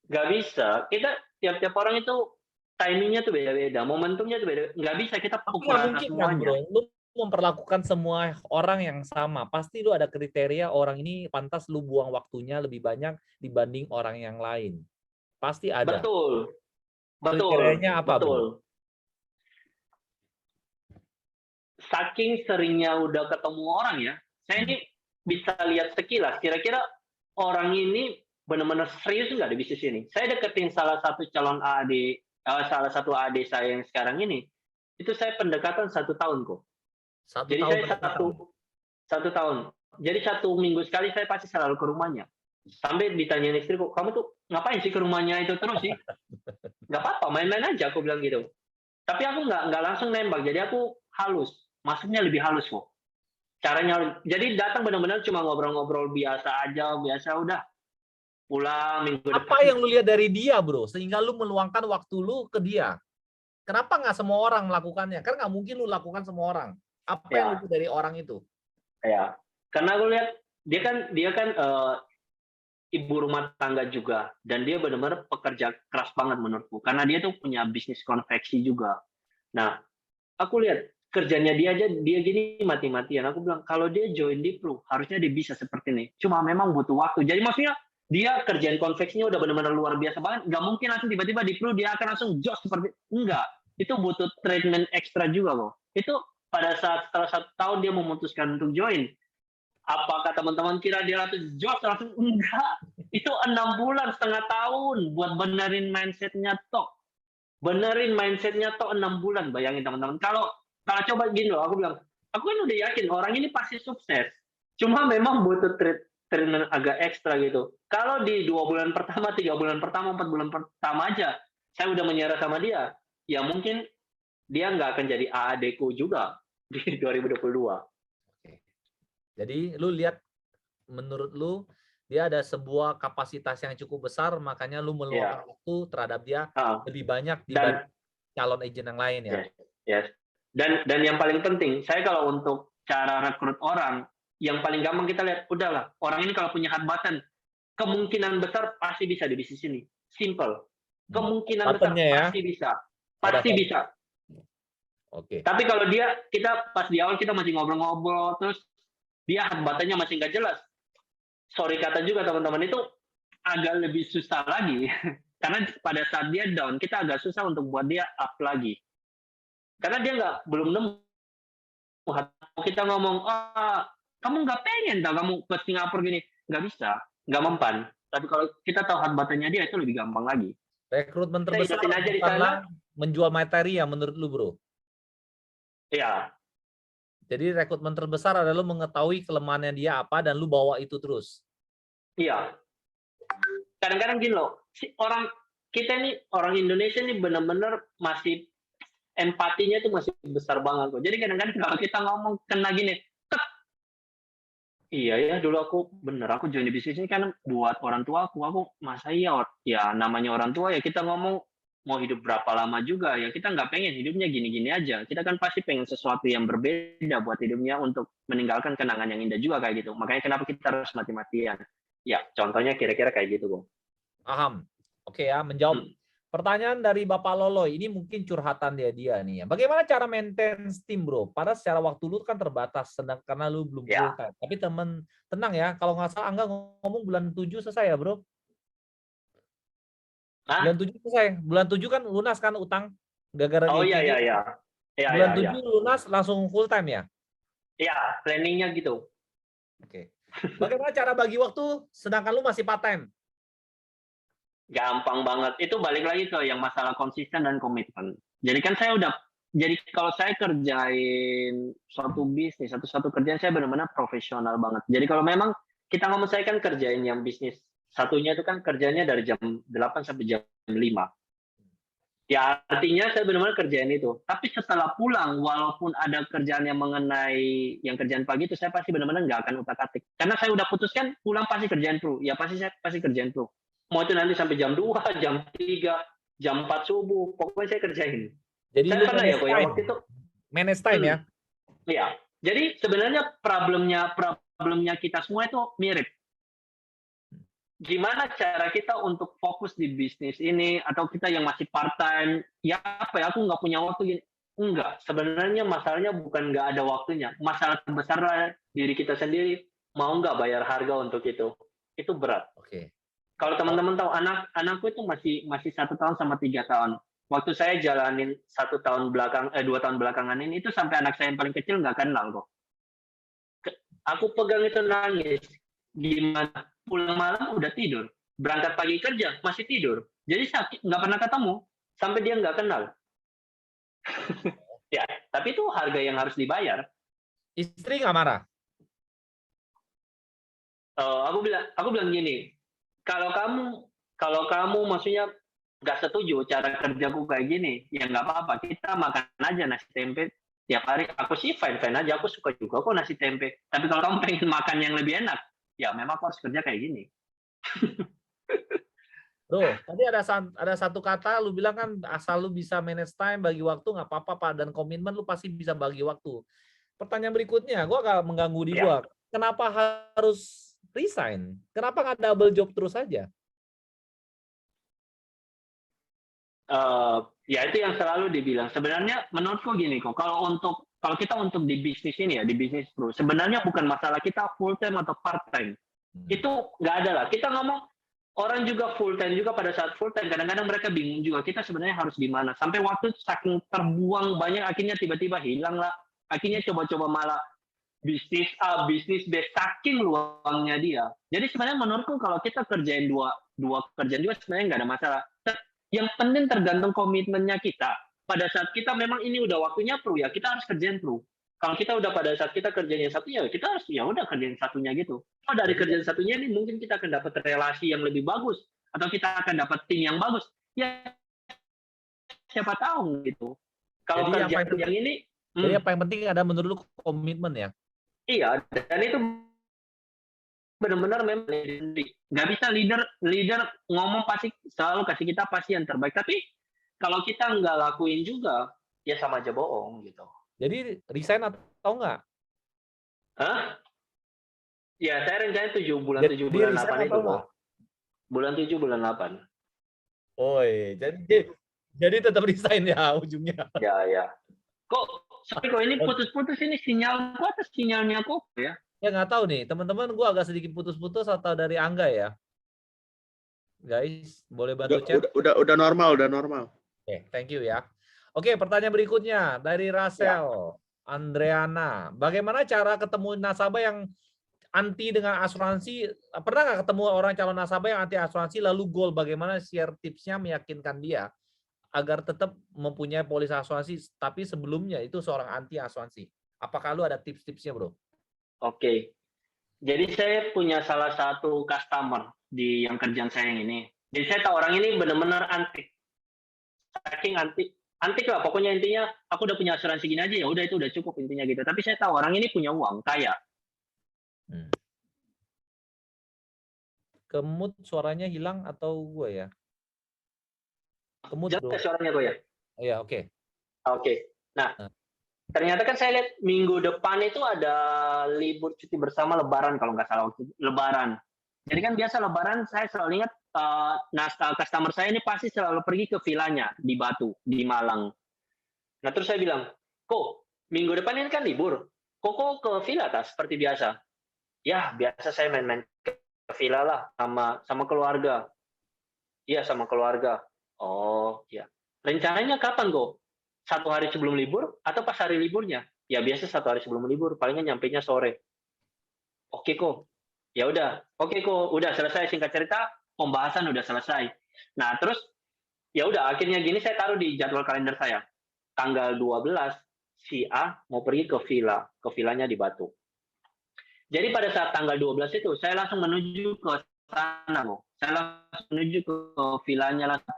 nggak bisa. Kita tiap-tiap orang itu timingnya tuh beda-beda, momentumnya tuh beda. Nggak bisa kita Tapi pukul nggak rata mungkin kan, semuanya. bro. Lu memperlakukan semua orang yang sama. Pasti lu ada kriteria orang ini pantas lu buang waktunya lebih banyak dibanding orang yang lain. Pasti ada. Betul, betul, Kriterianya apa, bro? betul. Saking seringnya udah ketemu orang ya, saya ini bisa lihat sekilas. Kira-kira orang ini benar-benar serius nggak di bisnis ini. Saya deketin salah satu calon AD, salah satu AD saya yang sekarang ini. Itu saya pendekatan 1 tahun kok. Satu Jadi tahun saya pendekatan. satu tahun. Jadi 1 minggu sekali saya pasti selalu ke rumahnya. Sampai ditanyain istriku, kamu tuh ngapain sih ke rumahnya itu terus sih? Nggak apa-apa, main-main aja aku bilang gitu. Tapi aku nggak langsung nembak, jadi aku halus. Masuknya lebih halus kok. Caranya, jadi datang benar-benar cuma ngobrol-ngobrol biasa aja, biasa udah pulang minggu Apa depan. yang lu lihat dari dia, bro? Sehingga lu meluangkan waktu lu ke dia. Kenapa nggak semua orang melakukannya? Kan nggak mungkin lu lakukan semua orang. Apa yang lu Ya, lihat dari orang itu? ya. Karena aku lihat dia kan ibu rumah tangga juga dan dia benar-benar pekerja keras banget menurutku karena dia tuh punya bisnis konveksi juga. Nah, aku lihat kerjanya dia aja dia gini mati-matian. Aku bilang kalau dia join di Pru harusnya dia bisa seperti ini. Cuma memang butuh waktu. Jadi maksudnya dia kerjaan konveksinya udah benar-benar luar biasa banget. Nggak mungkin langsung tiba-tiba di Pru dia akan langsung jos seperti enggak. Itu butuh treatment ekstra juga loh. Itu pada saat setelah 1 tahun dia memutuskan untuk join. Apakah teman-teman kira dia langsung jos langsung enggak? Itu 6 bulan setengah tahun buat benerin mindsetnya tok. Benerin mindsetnya tok 6 bulan. Bayangin teman-teman. Kalau kalau coba gini loh, aku bilang, aku kan udah yakin orang ini pasti sukses. Cuma memang butuh treatment agak ekstra gitu. Kalau di 2 bulan pertama, 3 bulan pertama, 4 bulan pertama aja, saya udah menyerah sama dia. Ya mungkin dia nggak akan jadi AAD-ku juga di 2022. Oke. Jadi lu lihat, menurut lu dia ada sebuah kapasitas yang cukup besar, makanya lu meluangkan Ya, waktu terhadap dia uh, lebih banyak dibanding dan calon agent yang lain ya. yes, yes. Dan yang paling penting, saya kalau untuk cara rekrut orang, yang paling gampang kita lihat, udahlah, orang ini kalau punya hot button, kemungkinan besar pasti bisa di bisnis ini. Simple. Kemungkinan besar Buttonnya ya, pasti bisa. ada Pasti hot. bisa. Oke. Tapi kalau kita pas di awal kita masih ngobrol-ngobrol, terus dia hot buttonnya masih nggak jelas. Sorry kata juga teman-teman, itu agak lebih susah lagi. Karena pada saat dia down, kita agak susah untuk buat dia up lagi. Karena dia belum nemu. Kita ngomong, kamu nggak pengen tak kamu ke Singapura gini, nggak bisa, nggak mempan. Tapi kalau kita tahu hot buttonnya dia itu lebih gampang lagi. Rekrutmen Kita terbesar ikutin aja di sana, bukanlah menjual materi ya menurut lu, bro. ya, Jadi rekrutmen terbesar adalah lu mengetahui kelemahannya dia apa dan lu bawa itu terus. iya. Kadang-kadang gini loh, kita nih orang Indonesia nih benar-benar masih empatinya itu masih besar banget kok. Jadi kadang-kadang kalau kita ngomong kena gini, iya ya dulu aku join di bisnis ini kan buat orang tua aku masa iya ya namanya orang tua ya kita ngomong mau hidup berapa lama juga ya kita nggak pengen hidupnya gini-gini aja kita kan pasti pengen sesuatu yang berbeda buat hidupnya untuk meninggalkan kenangan yang indah juga kayak gitu makanya kenapa kita harus mati-matian ya contohnya kira-kira kayak gitu Bung. Paham? Oke ya, menjawab pertanyaan dari Bapak Loloy. Ini mungkin curhatan dia nih ya. Bagaimana cara maintain tim, bro? Padahal secara waktu lu kan terbatas, sedang karena lu belum full Ya. time. Tapi temen, tenang ya. Kalau nggak salah Angga ngomong bulan 7 selesai ya, bro? Bulan Hah? 7 selesai. Bulan 7 kan lunas kan utang gara-gara Oh iya ngekiki. iya iya iya iya Bulan iya 7 lunas langsung full time ya? iya planningnya gitu. Oke. Bagaimana cara bagi waktu sedangkan lu masih part time? Gampang banget. Itu balik lagi ke yang masalah konsisten dan komitmen. Jadi kan jadi kalau saya kerjain suatu bisnis, satu kerjaan saya benar-benar profesional banget. Jadi kalau memang kita ngomong saya kan kerjain yang bisnis, satunya itu kan kerjanya dari jam 8 sampai jam 5. Ya artinya saya benar-benar kerjain itu. Tapi setelah pulang, walaupun ada kerjaan yang mengenai yang kerjaan pagi itu, saya pasti benar-benar nggak akan utak-atik. Karena saya udah putuskan pulang pasti kerjaan pro. Ya saya pasti kerjaan pro. Mau itu nanti sampai jam 2, jam 3, jam 4 subuh, pokoknya saya kerjain. Jadi Saya lu pernah ya manage kok yang time. waktu itu. Manage time ya? Iya. Jadi sebenarnya problemnya kita semua itu mirip. gimana cara kita untuk fokus di bisnis ini, atau kita yang masih part time, ya apa ya, aku nggak punya waktu gini. Enggak, sebenarnya masalahnya bukan nggak ada waktunya. Masalah terbesar diri kita sendiri, mau nggak bayar harga untuk itu. Itu berat. Oke. Kalau teman-teman tahu, anakku itu masih 1 tahun sama 3 tahun. Waktu saya jalanin 2 tahun belakangan ini, itu sampai anak saya yang paling kecil nggak kenal kok. Aku pegang itu nangis. Gimana? Pulang malam udah tidur. Berangkat pagi kerja masih tidur. Jadi sakit, nggak pernah ketemu. Sampai dia nggak kenal. Ya, tapi itu harga yang harus dibayar. Istri nggak marah? Aku bilang gini, kalau kamu maksudnya nggak setuju cara kerjaku kayak gini, ya nggak apa-apa. Kita makan aja nasi tempe tiap hari. Aku sih fine-fine aja. Aku suka juga kok nasi tempe. Tapi kalau kamu pengen makan yang lebih enak, ya memang aku harus kerja kayak gini. Bro, tadi ada satu kata lu bilang kan asal lu bisa manage time, bagi waktu nggak apa-apa Pak, dan komitmen lu pasti bisa bagi waktu. Pertanyaan berikutnya, gua agak mengganggu di Ya. gua. Kenapa harus resign? Kenapa nggak double job terus saja? Ya itu yang selalu dibilang. Sebenarnya menurutku gini kok, kalau kita untuk di bisnis ini ya, di bisnis pro, sebenarnya bukan masalah kita full time atau part time. Itu nggak ada lah. Kita ngomong orang juga full time juga, pada saat full time kadang-kadang mereka bingung juga kita sebenarnya harus di mana. Sampai waktu saking terbuang banyak, akhirnya tiba-tiba hilang lah. Akhirnya coba-coba malah bisnis A, bisnis B, saking luangnya dia. Jadi sebenarnya menurutku kalau kita kerjain dua kerjaan juga sebenarnya nggak ada masalah. Yang penting tergantung komitmennya kita. Pada saat kita memang ini udah waktunya pro, ya kita harus kerjain pro. Kalau kita udah pada saat kita kerjain yang satu, ya kita harus ya udah kerjain satunya gitu. Kalau dari kerjaan satunya ini mungkin kita akan dapat relasi yang lebih bagus, atau kita akan dapat tim yang bagus. Ya siapa tahu gitu. Kalau Jadi kerjaan yang ini, jadi apa yang penting ada menurut lu komitmen ya? iya, dan itu benar-benar memang nggak bisa leader ngomong pasti selalu kasih kita pasti yang terbaik, tapi kalau kita nggak lakuin juga ya sama aja bohong gitu. Jadi resign atau enggak? Hah? Ya saya rencana 7 bulan Jadi 7 bulan resign 8 itu atau kok. enggak? Bulan 7 bulan 8. Oh, jadi tetap resign ya ujungnya. Ya. Kok sorry kok ini putus-putus, ini sinyal gua atau sinyalnya kok ya? Ya nggak tahu nih, teman-teman, gua agak sedikit putus-putus atau dari Angga ya. Guys, boleh bantu chat? Udah normal, udah normal. Oke, thank you ya. Oke, pertanyaan berikutnya dari Rasel Andreana. Bagaimana cara ketemu nasabah yang anti dengan asuransi? Pernah nggak ketemu orang calon nasabah yang anti asuransi lalu goal? Bagaimana share tipsnya meyakinkan dia agar tetap mempunyai polis asuransi, tapi sebelumnya itu seorang anti asuransi? Apakah lu ada tips-tipsnya, bro? Oke. Jadi saya punya salah satu customer di yang kerjaan saya yang ini. Jadi saya tahu orang ini benar-benar antik. Saking antik lah. Pokoknya intinya aku udah punya asuransi gini aja, ya udah itu udah cukup intinya gitu. Tapi saya tahu orang ini punya uang, kaya. Kemut suaranya hilang atau gue ya? Kemut, bro. Jelas suaranya gue ya? Iya, oke. Oke. Nah, ternyata kan saya lihat minggu depan itu ada libur cuti bersama Lebaran kalau nggak salah, waktu Lebaran. Jadi kan biasa Lebaran saya selalu ingat customer saya ini pasti selalu pergi ke vilanya di Batu, di Malang. Nah terus saya bilang, kok minggu depan ini kan libur, kok ke villa tas seperti biasa? Ya biasa saya main-main ke villa lah sama keluarga. Iya sama keluarga. Oh ya. Rencananya kapan kok? 1 hari sebelum libur atau pas hari liburnya? Ya biasa 1 hari sebelum libur, palingan nyampainya sore. Oke kok. Ya udah, oke kok, udah selesai, singkat cerita pembahasan udah selesai. Nah, terus ya udah akhirnya gini saya taruh di jadwal kalender saya. Tanggal 12 si A mau pergi ke villanya di Batu. Jadi pada saat tanggal 12 itu saya langsung menuju ke sana kok. Saya langsung menuju ke villanya langsung.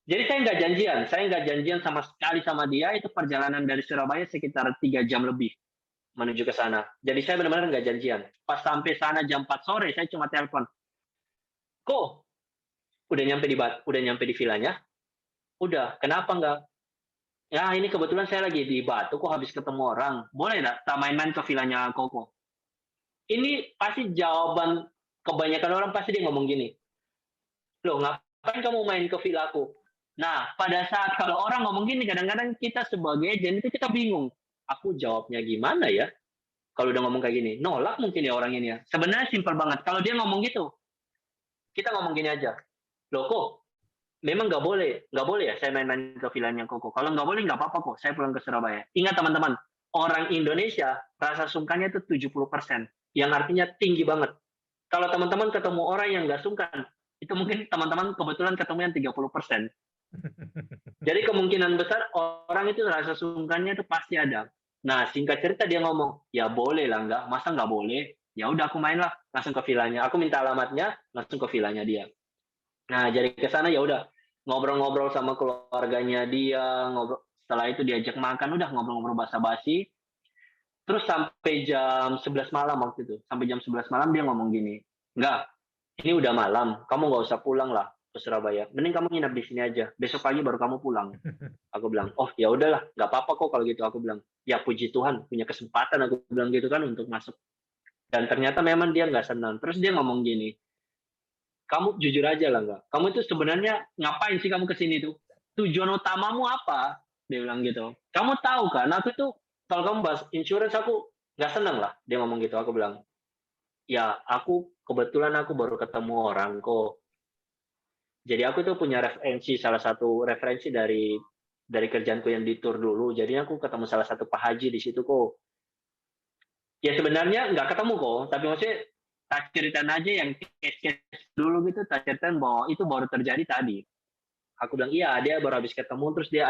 Jadi saya nggak janjian sama sekali sama dia. Itu perjalanan dari Surabaya sekitar 3 jam lebih menuju ke sana. Jadi saya benar-benar nggak janjian. Pas sampai sana jam 4 sore, saya cuma telepon. Kok udah nyampe di villanya? Udah, kenapa nggak? Ya ini kebetulan saya lagi di Batu, kok habis ketemu orang. Boleh nggak kita main-main ke villanya Koko? Ini pasti jawaban kebanyakan orang pasti dia ngomong gini, loh ngapain kamu main ke villaku? Nah, pada saat kalau orang ngomong gini, kadang-kadang kita sebagai agent itu kita bingung. Aku jawabnya gimana ya? Kalau udah ngomong kayak gini, nolak mungkin ya orang ini ya. Sebenarnya simpel banget. Kalau dia ngomong gitu, kita ngomong gini aja. Loh kok, memang nggak boleh ya saya main-main ke villanya Koko. Kalau nggak boleh nggak apa-apa kok, saya pulang ke Surabaya. Ingat teman-teman, orang Indonesia rasa sungkannya itu 70%, yang artinya tinggi banget. Kalau teman-teman ketemu orang yang nggak sungkan, itu mungkin teman-teman kebetulan ketemu yang 30%. Jadi kemungkinan besar orang itu rasa sungkannya itu pasti ada. Nah, singkat cerita dia ngomong, ya boleh lah nggak, masa nggak boleh? Ya udah aku main lah, langsung ke villanya. Aku minta alamatnya, langsung ke villanya dia. Nah, jadi ke sana ya udah ngobrol-ngobrol sama keluarganya dia, ngobrol. Setelah itu diajak makan, udah ngobrol-ngobrol basa-basi. Terus sampai jam 11 malam waktu itu, sampai jam 11 malam dia ngomong gini, enggak, ini udah malam, kamu nggak usah pulang lah ke Surabaya. Mending kamu nginap di sini aja. Besok pagi baru kamu pulang. Aku bilang, oh ya udahlah, nggak apa-apa kok kalau gitu. Aku bilang, ya puji Tuhan punya kesempatan. Aku bilang gitu kan untuk masuk. Dan ternyata memang dia nggak senang. Terus dia ngomong gini, kamu jujur aja lah nggak? Kamu itu sebenarnya ngapain sih kamu kesini tuh? Tujuan utamamu apa? Dia bilang gitu. Kamu tahu kan? Aku tuh kalau kamu bahas insurance aku nggak senang lah. Dia ngomong gitu. Aku bilang, ya aku kebetulan aku baru ketemu orang kok. Jadi aku tuh punya salah satu referensi dari kerjaanku yang di tour dulu. Jadi aku ketemu salah satu Pak Haji di situ kok. Ya sebenarnya nggak ketemu kok, tapi maksudnya tak ceritain aja yang case-case dulu gitu, tak ceritain bahwa itu baru terjadi tadi. Aku bilang iya, dia baru habis ketemu, terus dia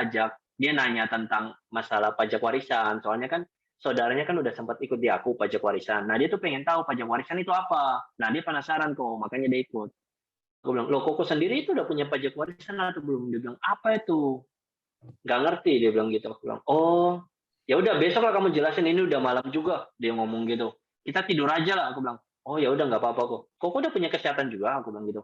nanya tentang masalah pajak warisan. Soalnya kan saudaranya kan udah sempat ikut di aku pajak warisan. Nah dia tuh pengen tahu pajak warisan itu apa. Nah dia penasaran kok, makanya dia ikut. Aku bilang, loh Koko sendiri itu udah punya pajak warisan atau belum? Dia bilang, apa itu? Nggak ngerti, dia bilang gitu. Aku bilang, oh, ya udah besok lah kamu jelasin, ini udah malam juga. Dia ngomong gitu. Kita tidur aja lah, aku bilang. Oh ya udah nggak apa-apa kok. Koko udah punya kesehatan juga, aku bilang gitu.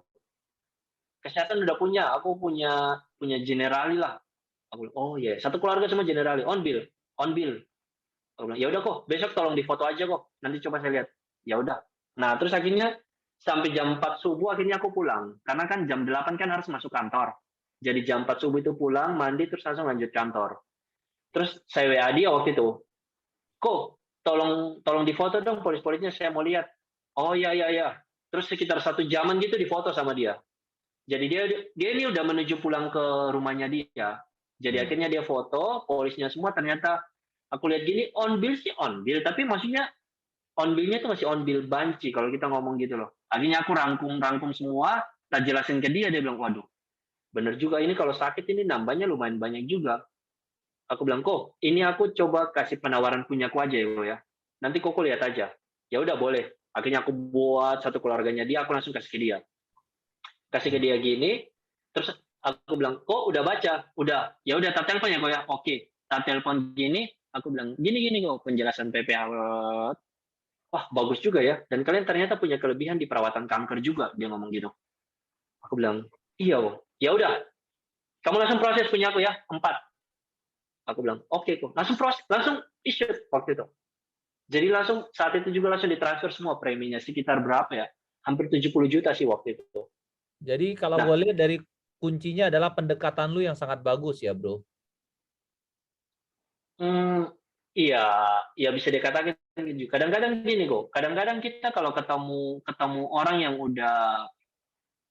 Kesehatan udah punya, aku punya generali lah. Aku bilang, oh ya, yeah. Satu keluarga semua generali, on bill. Aku bilang, ya udah kok, besok tolong difoto aja kok. Nanti coba saya lihat. Ya udah. Nah, terus akhirnya sampai jam 4 subuh akhirnya aku pulang. Karena kan jam 8 kan harus masuk kantor. Jadi jam 4 subuh itu pulang, mandi, terus langsung lanjut kantor. Terus saya WA dia waktu itu, kok tolong difoto dong polis-polisnya, saya mau lihat. Oh iya, iya, iya. Terus sekitar 1 jaman gitu difoto sama dia. Jadi dia ini udah menuju pulang ke rumahnya dia. Jadi akhirnya dia foto, polisnya semua ternyata aku lihat gini, on bill sih on bill, tapi maksudnya on bill-nya itu masih on bill banci kalau kita ngomong gitu loh. Akhirnya aku rangkum semua, tak jelasin ke dia bilang, waduh, bener juga ini kalau sakit ini nambahnya lumayan banyak juga. Aku bilang, kok ini aku coba kasih penawaran punyaku aja ya. Nanti kok lihat aja. Ya udah boleh. Akhirnya aku buat satu keluarganya dia, aku langsung kasih ke dia. Kasih ke dia gini, terus aku bilang, kok udah baca? Udah. Ya udah, tak telepon ya kok ya. Oke. Tak telepon gini, aku bilang, gini kok penjelasan PPH. Wah, bagus juga ya. Dan kalian ternyata punya kelebihan di perawatan kanker juga, dia ngomong gitu. Aku bilang, iya, ya udah. Kamu langsung proses punya aku ya, 4. Aku bilang, oke kok. Langsung proses, langsung issue waktu itu. Jadi langsung saat itu juga langsung ditransfer semua preminya, sekitar berapa ya? Hampir 70 juta sih waktu itu. Jadi kalau gue lihat dari kuncinya adalah pendekatan lu yang sangat bagus ya, bro. Iya, ya bisa dikatakan gitu. Kadang-kadang gini kok. Kadang-kadang kita kalau ketemu orang yang udah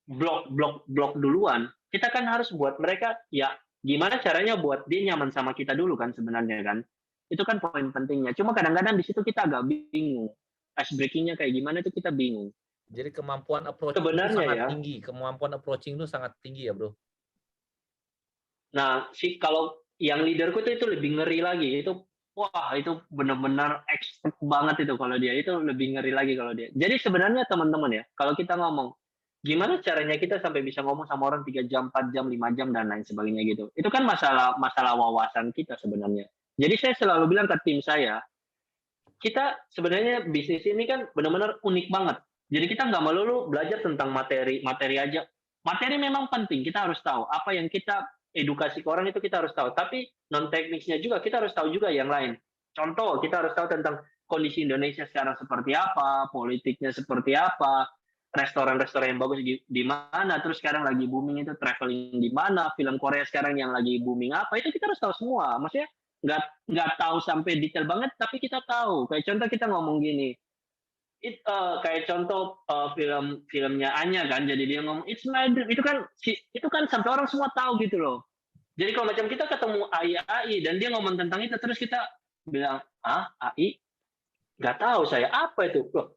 blok duluan, kita kan harus buat mereka ya gimana caranya buat dia nyaman sama kita dulu kan sebenarnya kan. Itu kan poin pentingnya. Cuma kadang-kadang di situ kita agak bingung. Ice breaking-nya kayak gimana itu kita bingung. Jadi kemampuan approaching Sebenarnya sangat ya. tinggi. Kemampuan approaching lu sangat tinggi ya, bro. Nah, kalau yang leaderku itu lebih ngeri lagi. Wah, itu benar-benar expert banget itu kalau dia. Itu lebih ngeri lagi kalau dia. Jadi sebenarnya teman-teman ya, kalau kita ngomong, gimana caranya kita sampai bisa ngomong sama orang 3 jam, 4 jam, 5 jam, dan lain sebagainya gitu. Itu kan masalah wawasan kita sebenarnya. Jadi saya selalu bilang ke tim saya, kita sebenarnya bisnis ini kan benar-benar unik banget. Jadi kita nggak melulu belajar tentang materi aja. Materi memang penting, kita harus tahu. Apa yang kita edukasi ke orang itu kita harus tahu. Tapi non-teknisnya juga kita harus tahu juga yang lain. Contoh, kita harus tahu tentang kondisi Indonesia sekarang seperti apa, politiknya seperti apa, restoran-restoran yang bagus di mana, terus sekarang lagi booming itu traveling di mana, film Korea sekarang yang lagi booming apa, itu kita harus tahu semua. Maksudnya nggak tahu sampai detail banget, tapi kita tahu. Kayak contoh kita ngomong gini, kayak contoh filmnya Anya kan, jadi dia ngomong it's my dream, itu kan sampai orang semua tahu gitu loh. Jadi kalau macam kita ketemu AI dan dia ngomong tentang itu, terus kita bilang, AI? Nggak tahu saya, apa itu? Loh,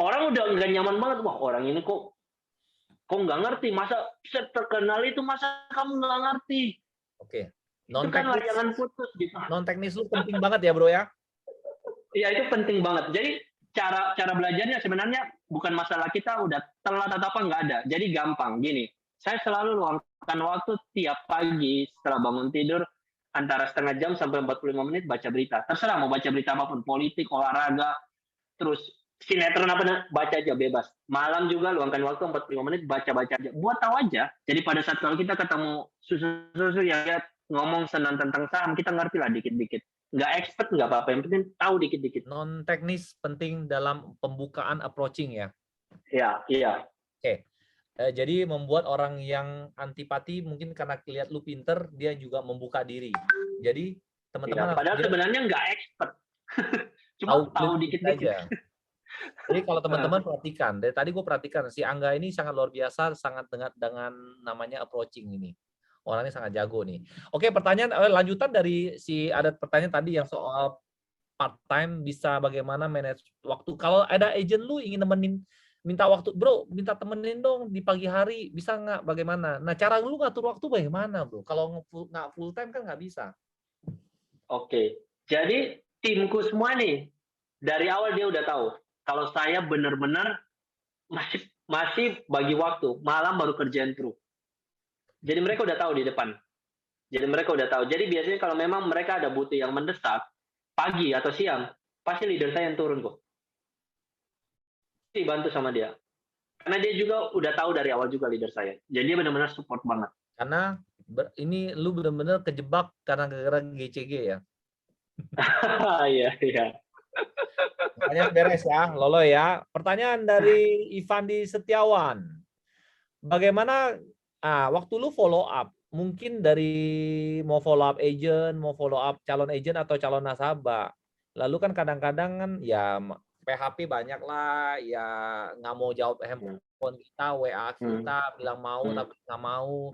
orang udah nggak nyaman banget, wah orang ini kok nggak ngerti, masa terkenal itu, masa kamu nggak ngerti? Oke. Itu kan layangan putus gitu. Non teknis lu penting banget ya bro ya? Iya itu penting banget. Jadi cara belajarnya sebenarnya bukan masalah kita udah telat atau apa, nggak ada. Jadi gampang gini. Saya selalu luangkan waktu tiap pagi setelah bangun tidur antara setengah jam sampai 45 menit baca berita. Terserah mau baca berita apapun, politik, olahraga, terus sinetron apa, baca aja bebas. Malam juga luangkan waktu 45 menit baca aja. Buat tahu aja. Jadi pada saat kalau kita ketemu susu yang ngomong senang tentang saham, kita ngerti lah dikit-dikit. Nggak expert nggak apa-apa, yang penting tahu dikit-dikit. Non teknis penting dalam pembukaan approaching ya. Iya. Oke. Jadi membuat orang yang antipati mungkin karena lihat lu pinter, dia juga membuka diri. Jadi teman-teman padahal sebenarnya nggak expert. Cuma tahu dikit-dikit. Jadi kalau teman-teman perhatikan, dari tadi gue perhatikan si Angga ini sangat luar biasa, sangat dengan namanya approaching ini. Orangnya sangat jago nih. Oke, pertanyaan lanjutan dari ada pertanyaan tadi yang soal part time, bisa bagaimana manage waktu. Kalau ada agent lu ingin minta waktu, bro, minta temenin dong di pagi hari, bisa nggak? Bagaimana? Nah, cara lu ngatur waktu bagaimana, bro? Kalau nggak full time kan nggak bisa. Oke, jadi timku semua nih dari awal dia udah tahu kalau saya benar-benar masih bagi waktu, malam baru kerjaan kru. Jadi mereka udah tahu di depan. Jadi biasanya kalau memang mereka ada butuh yang mendesak, pagi atau siang, pasti leader saya yang turun kok. Dibantu sama dia. Karena dia juga udah tahu dari awal juga leader saya. Jadi dia benar-benar support banget. Karena ini lu benar-benar kejebak karena gara-gara GCG ya. Iya. Pertanyaan beres ya, Lolo ya. Pertanyaan dari Ivandi Setiawan. Bagaimana waktu lu follow up? Mungkin dari mau follow up agent, mau follow up calon agent atau calon nasabah. Lalu kan kadang-kadang kan ya PHP banyak lah, ya nggak mau jawab handphone kita, WA kita, bilang mau tapi nggak mau.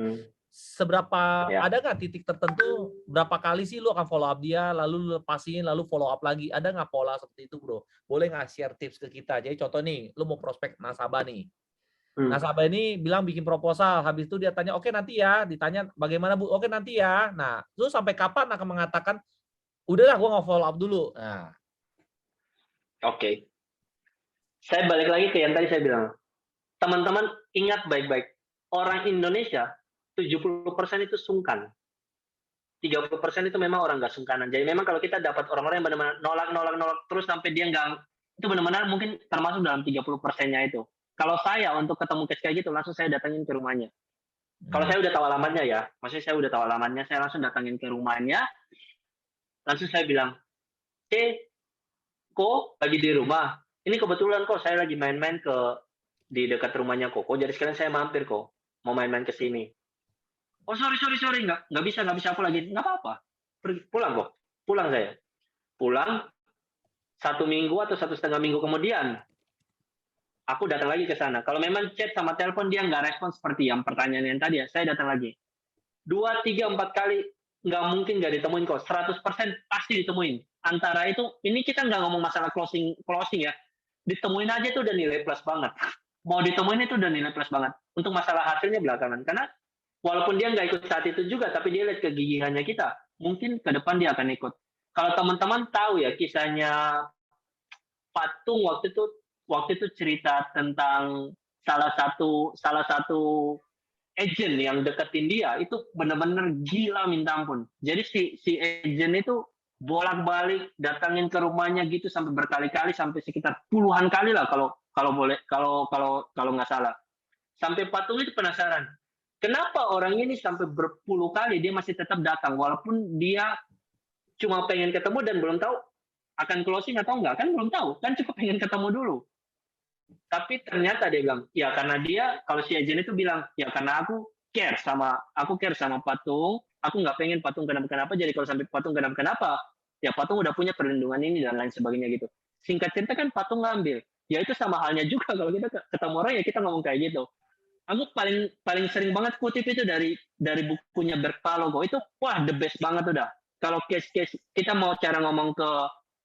Seberapa ada nggak titik tertentu berapa kali sih lu akan follow up dia, lalu lu lepasin, lalu follow up lagi? Ada nggak pola seperti itu, bro? Boleh nggak share tips ke kita? Jadi contoh nih, lu mau prospek nasabah nih. Nasabah ini bilang bikin proposal, habis itu dia tanya, oke nanti ya, ditanya bagaimana Bu, oke nanti ya. Nah, lu sampai kapan akan mengatakan, udahlah gue nggak follow up dulu. Nah. Oke. Saya balik lagi ke yang tadi saya bilang. Teman-teman ingat baik-baik, orang Indonesia 70% itu sungkan. 30% itu memang orang nggak sungkanan. Jadi memang kalau kita dapat orang-orang yang benar-benar nolak terus sampai dia nggak, itu benar-benar mungkin termasuk dalam 30%-nya itu. Kalau saya untuk ketemu case kayak gitu, langsung saya datangin ke rumahnya. Kalau saya udah tahu alamatnya ya, maksudnya saya udah tahu alamatnya, saya langsung datangin ke rumahnya, langsung saya bilang, kok lagi di rumah? Ini kebetulan kok saya lagi main-main di dekat rumahnya Koko, jadi sekalian saya mampir kok, mau main-main ke sini. Oh sorry, nggak bisa aku lagi, nggak apa-apa, pulang saya. Pulang 1 minggu atau 1,5 minggu kemudian, aku datang lagi ke sana. Kalau memang chat sama telepon dia nggak respon seperti yang pertanyaan yang tadi ya, saya datang lagi. 2, 3, 4 kali nggak mungkin nggak ditemuin kok. 100% pasti ditemuin. Antara itu, ini kita nggak ngomong masalah closing ya. Ditemuin aja itu udah nilai plus banget. Mau ditemuin itu udah nilai plus banget. Untuk masalah hasilnya belakangan. Karena walaupun dia nggak ikut saat itu juga, tapi dia lihat kegigihannya kita. Mungkin ke depan dia akan ikut. Kalau teman-teman tahu ya kisahnya Patung waktu itu cerita tentang salah satu agent yang deketin dia, itu benar-benar gila minta ampun. Jadi si agent itu bolak-balik datangin ke rumahnya gitu sampai berkali-kali, sampai sekitar puluhan kali lah kalau nggak salah. Sampai Patung itu penasaran, kenapa orang ini sampai berpuluh kali dia masih tetap datang walaupun dia cuma pengen ketemu dan belum tahu akan closing atau enggak, kan belum tahu, kan cukup pengen ketemu dulu. Tapi ternyata dia bilang, ya karena dia, kalau si agent itu bilang, ya karena aku care sama patung, aku nggak pengen patung kenapa-kenapa, jadi kalau sampai patung kenapa-kenapa, ya patung udah punya perlindungan ini dan lain sebagainya gitu. Singkat cerita kan patung ngambil. Ya itu sama halnya juga kalau kita ketemu orang ya kita ngomong kayak gitu. Aku paling paling sering banget kutip itu dari bukunya Bert Palogo. Itu wah the best banget udah. Kalau case-case kita mau cara ngomong ke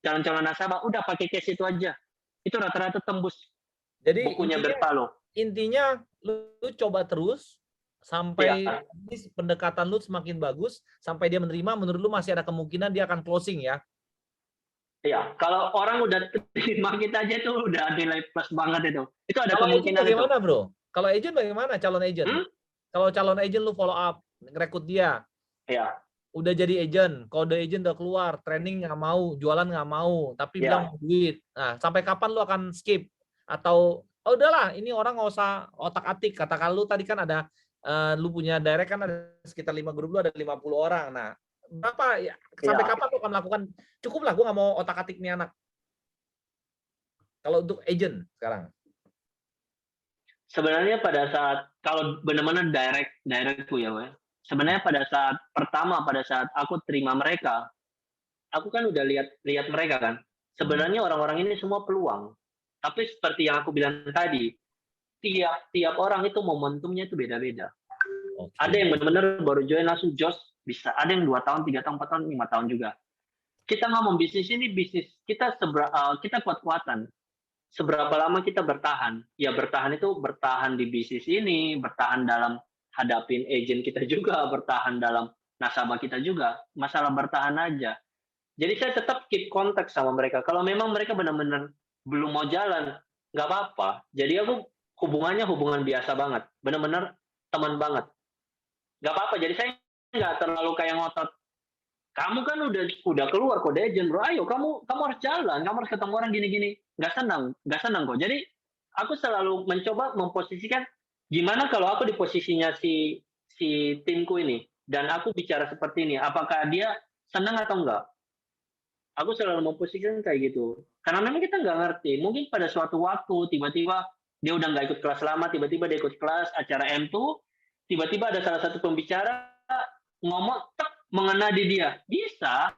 calon-calon nasabah, udah pakai case itu aja. Itu rata-rata tembus Jadi bukunya Bert Palo. intinya lu coba terus sampai Ya, pendekatan lu semakin bagus, sampai dia menerima, menurut lu masih ada kemungkinan dia akan closing ya. iya. Kalau orang udah terima kita aja itu udah nilai plus banget itu. Itu ada Kalau agent kemungkinan itu. bagaimana, Bro? Kalau agent bagaimana calon agent? Hmm? Kalau calon agent lu follow up, rekrut dia, Ya, udah jadi agent, kode agent udah keluar, training nggak mau, jualan nggak mau, tapi bilang ya. mau duit. Nah, sampai kapan lu akan skip? Atau oh udahlah, ini orang nggak usah otak-atik. Katakan lu tadi kan ada lu punya direct kan ada sekitar 5 grup, lu ada 50 orang. Nah, berapa ya sampai Ya. kapan lu akan melakukan cukup lah, gue nggak mau otak-atik nih anak. Kalau untuk agent sekarang. Sebenarnya pada saat kalau benar-benar directku ya, Wei. Sebenarnya pada saat aku terima mereka, aku kan udah lihat mereka kan. Sebenarnya orang-orang ini semua peluang. Tapi seperti yang aku bilang tadi, tiap orang itu momentumnya itu beda-beda. Ada Oke. yang benar-benar baru join langsung jos bisa. Ada yang 2 tahun, 3 tahun, 4 tahun, 5 tahun juga. Kita ngomong bisnis ini bisnis kita kita kuat-kuatan. Seberapa lama kita bertahan? Ya bertahan itu bertahan di bisnis ini, bertahan dalam hadapin agent kita juga, bertahan dalam nasabah kita juga. Masalah bertahan aja. Jadi saya tetap keep kontak sama mereka. Kalau memang mereka benar-benar belum mau jalan, nggak apa-apa. Jadi aku hubungannya hubungan biasa banget, benar-benar teman banget. Nggak apa-apa. Jadi saya nggak terlalu kayak ngotot. Kamu kan udah keluar kode agent bro. Ayo kamu harus jalan, kamu harus ketemu orang gini-gini. Nggak senang kok. Jadi aku selalu mencoba memposisikan gimana kalau aku di posisinya si timku ini dan aku bicara seperti ini, apakah dia senang atau enggak? Aku selalu memposisikan kayak gitu. Karena memang kita nggak ngerti. Mungkin pada suatu waktu tiba-tiba dia udah nggak ikut kelas lama, tiba-tiba dia ikut kelas acara M2, tiba-tiba ada salah satu pembicara ngomong tek mengena di dia. Bisa,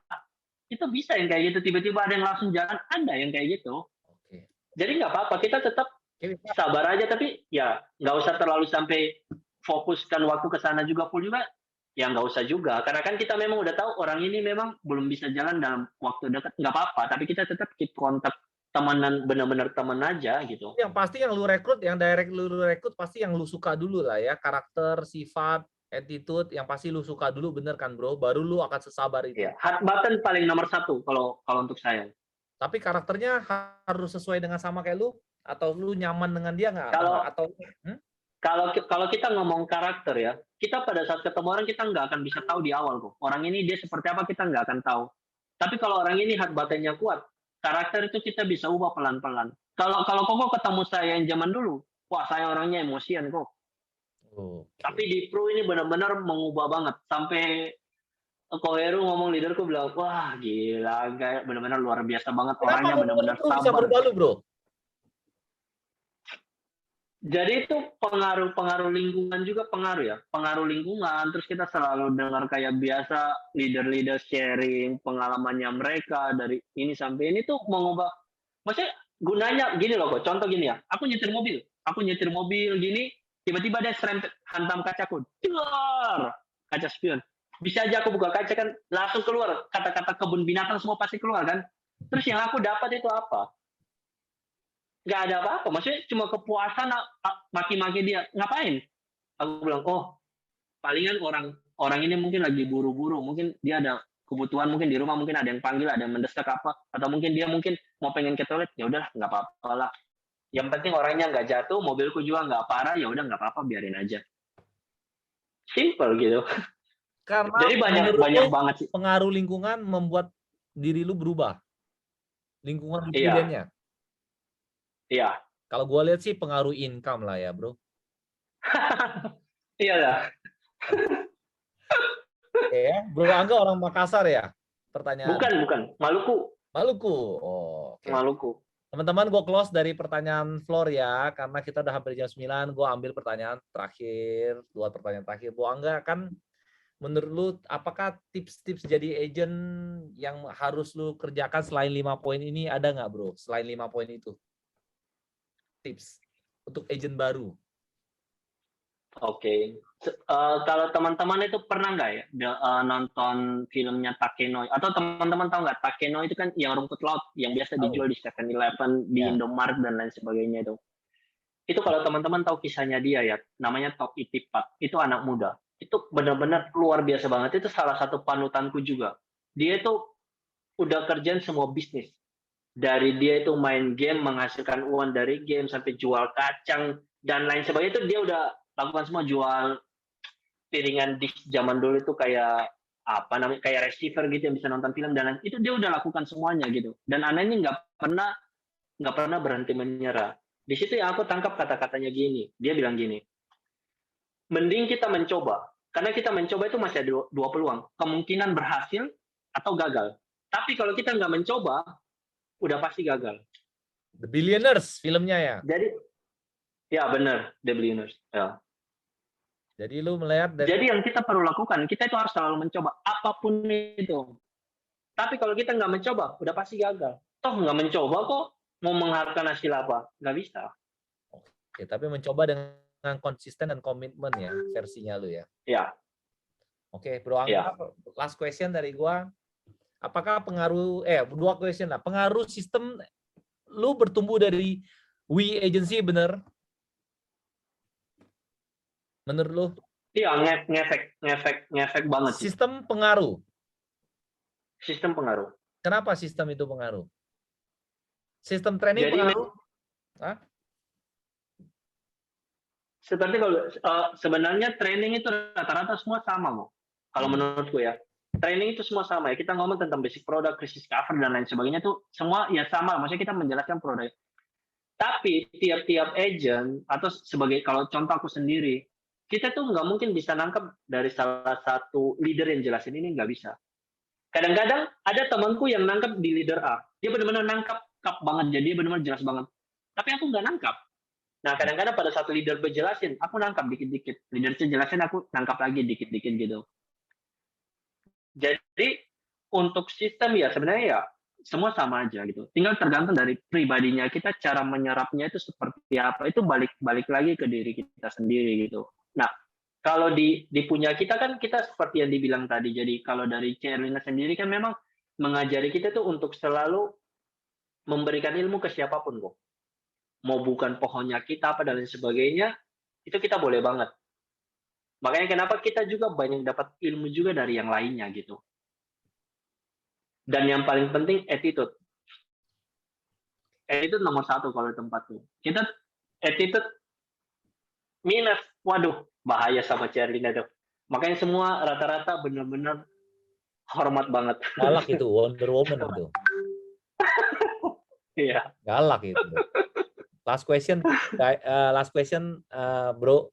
itu bisa yang kayak gitu. Tiba-tiba ada yang langsung jalan, ada yang kayak gitu. Oke. Jadi nggak apa-apa, kita tetap sabar aja. Tapi ya nggak usah terlalu sampai fokuskan waktu ke sana juga full juga. Ya nggak usah juga, karena kan kita memang udah tahu orang ini memang belum bisa jalan dalam waktu dekat, nggak apa-apa, tapi kita tetap keep kontak temenan, benar-benar teman aja gitu. Yang pasti yang lu rekrut, yang direct lu rekrut pasti yang lu suka dulu lah ya, karakter, sifat, attitude, yang pasti lu suka dulu, bener kan bro? Baru lu akan sesabar itu. Ya, hot button paling nomor satu kalau untuk saya. Tapi karakternya harus sesuai dengan sama kayak lu, atau lu nyaman dengan dia nggak? Kalau Atau kalau kita ngomong karakter ya, kita pada saat ketemu orang kita nggak akan bisa tahu di awal kok. Orang ini dia seperti apa kita nggak akan tahu. Tapi kalau orang ini hot buttonnya kuat, karakter itu kita bisa ubah pelan-pelan. Kalau kok ketemu saya yang zaman dulu, wah saya orangnya emosian kok. Tapi Oke. di Pro ini benar-benar mengubah banget. Sampai Koheru ngomong leaderku bilang, wah gila, kayak benar-benar luar biasa banget Kenapa orangnya, menurut benar-benar lu bisa sabar. berubah lu bro? Jadi itu pengaruh lingkungan juga pengaruh ya. Pengaruh lingkungan, terus kita selalu dengar kayak biasa leader-leader sharing pengalamannya mereka dari ini sampai ini tuh mengubah. Maksudnya gunanya gini loh kok, contoh gini ya, aku nyetir mobil gini, tiba-tiba dia serempet hantam kacaku, keluar kaca spion. Bisa aja aku buka kaca kan langsung keluar kata-kata kebun binatang semua pasti keluar kan. Terus yang aku dapat itu apa? Nggak ada apa-apa, maksudnya cuma kepuasan maki-maki dia. Ngapain? Aku bilang, oh palingan orang orang ini mungkin lagi buru-buru, mungkin dia ada kebutuhan, mungkin di rumah mungkin ada yang panggil, ada yang mendesak apa, atau mungkin dia mungkin mau pengen ke toilet, ya udah nggak apa-apa lah. Yang penting orangnya nggak jatuh, mobilku juga nggak parah, ya udah nggak apa-apa, biarin aja. Simple gitu. Karena Jadi banyak menurut lu banget sih. pengaruh lingkungan membuat diri lu berubah. Lingkungan Iya, presidennya. iya, Kalau gua lihat sih pengaruh income lah ya bro. iya lah. Ya, bro Angga orang Makassar ya? Pertanyaan. Bukan, Maluku, Maluku. Oh, oke. Maluku. Teman-teman, gue close dari pertanyaan floor ya, karena kita udah hampir jam 9, gue ambil pertanyaan terakhir, 2 pertanyaan terakhir. Bu Angga, kan menurut lu, apakah tips-tips jadi agent yang harus lu kerjakan selain 5 poin ini, ada nggak bro? Selain 5 poin itu. Tips untuk agent baru. Oke. Kalau teman-teman itu pernah nggak ya nonton filmnya Takeno? Atau teman-teman tahu nggak Takeno itu kan yang rumput laut yang biasa dijual di 7-Eleven, di Ya. Indomaret dan lain sebagainya itu. Itu kalau teman-teman tahu kisahnya dia ya, namanya Tok Itipat. Itu anak muda. Itu benar-benar luar biasa banget. Itu salah satu panutanku juga. Dia itu udah kerjaan semua bisnis. Dari dia itu main game, menghasilkan uang dari game, sampai jual kacang, dan lain sebagainya. Itu dia udah lakukan semua, jual piringan di zaman dulu itu kayak apa namanya, kayak receiver gitu yang bisa nonton film dan lain, itu dia udah lakukan semuanya gitu. Dan anehnya nggak pernah berhenti menyerah. Di situ yang aku tangkap kata-katanya gini, dia bilang gini, mending kita mencoba, karena kita mencoba itu masih ada dua peluang, kemungkinan berhasil atau gagal. Tapi kalau kita nggak mencoba, udah pasti gagal. The Billionaires filmnya ya. Jadi ya benar, The Billionaires. Ya. Jadi lu melihat dari Jadi yang kita perlu lakukan, kita itu harus selalu mencoba apapun itu. Tapi kalau kita nggak mencoba, udah pasti gagal. Toh nggak mencoba kok mau mengharapkan hasil apa? Nggak bisa. Oke, tapi mencoba dengan konsisten dan komitmen ya versinya lu ya. Ya. Oke, Bro Angga, last question dari gua. Apakah pengaruh 2 question lah. Pengaruh sistem lu bertumbuh dari We Agency bener? Menurut lu? Iya, ngefek banget sih. Sistem pengaruh. Sistem pengaruh. Kenapa sistem itu pengaruh? Sistem training Jadi, pengaruh? Hah? Seperti kalau sebenarnya training itu rata-rata semua sama kok. Kalau menurutku ya. Training itu semua sama ya. Kita ngomong tentang basic product, crisis cover dan lain sebagainya tuh semua ya sama. Maksudnya kita menjelaskan produk. Tapi tiap-tiap agent atau sebagai kalau contoh aku sendiri, kita tuh nggak mungkin bisa nangkep dari salah satu leader yang jelasin ini, nggak bisa. Kadang-kadang ada temanku yang nangkep di leader A. Dia benar-benar nangkep banget, jadi dia benar-benar jelas banget. Tapi aku nggak nangkap. Nah, kadang-kadang pada satu leader B jelasin, aku nangkap dikit-dikit. Leader C jelasin, aku nangkap lagi dikit-dikit gitu. Jadi, untuk sistem ya sebenarnya ya semua sama aja gitu. Tinggal tergantung dari pribadinya kita, cara menyerapnya itu seperti apa. Itu balik lagi ke diri kita sendiri gitu. Nah, kalau di punya kita kan kita seperti yang dibilang tadi. Jadi kalau dari Cerlina sendiri kan memang mengajari kita tuh untuk selalu memberikan ilmu ke siapapun kok. Mau bukan pohonnya kita apa dan lain sebagainya, itu kita boleh banget. Makanya kenapa kita juga banyak dapat ilmu juga dari yang lainnya gitu. Dan yang paling penting attitude. Attitude nomor 1 kalau di tempat tuh. Kita attitude minus, waduh bahaya sama Cerlina tuh. Makanya semua rata-rata benar-benar hormat banget. Galak itu, Wonder Woman itu. Iya. Galak itu. Last question, bro.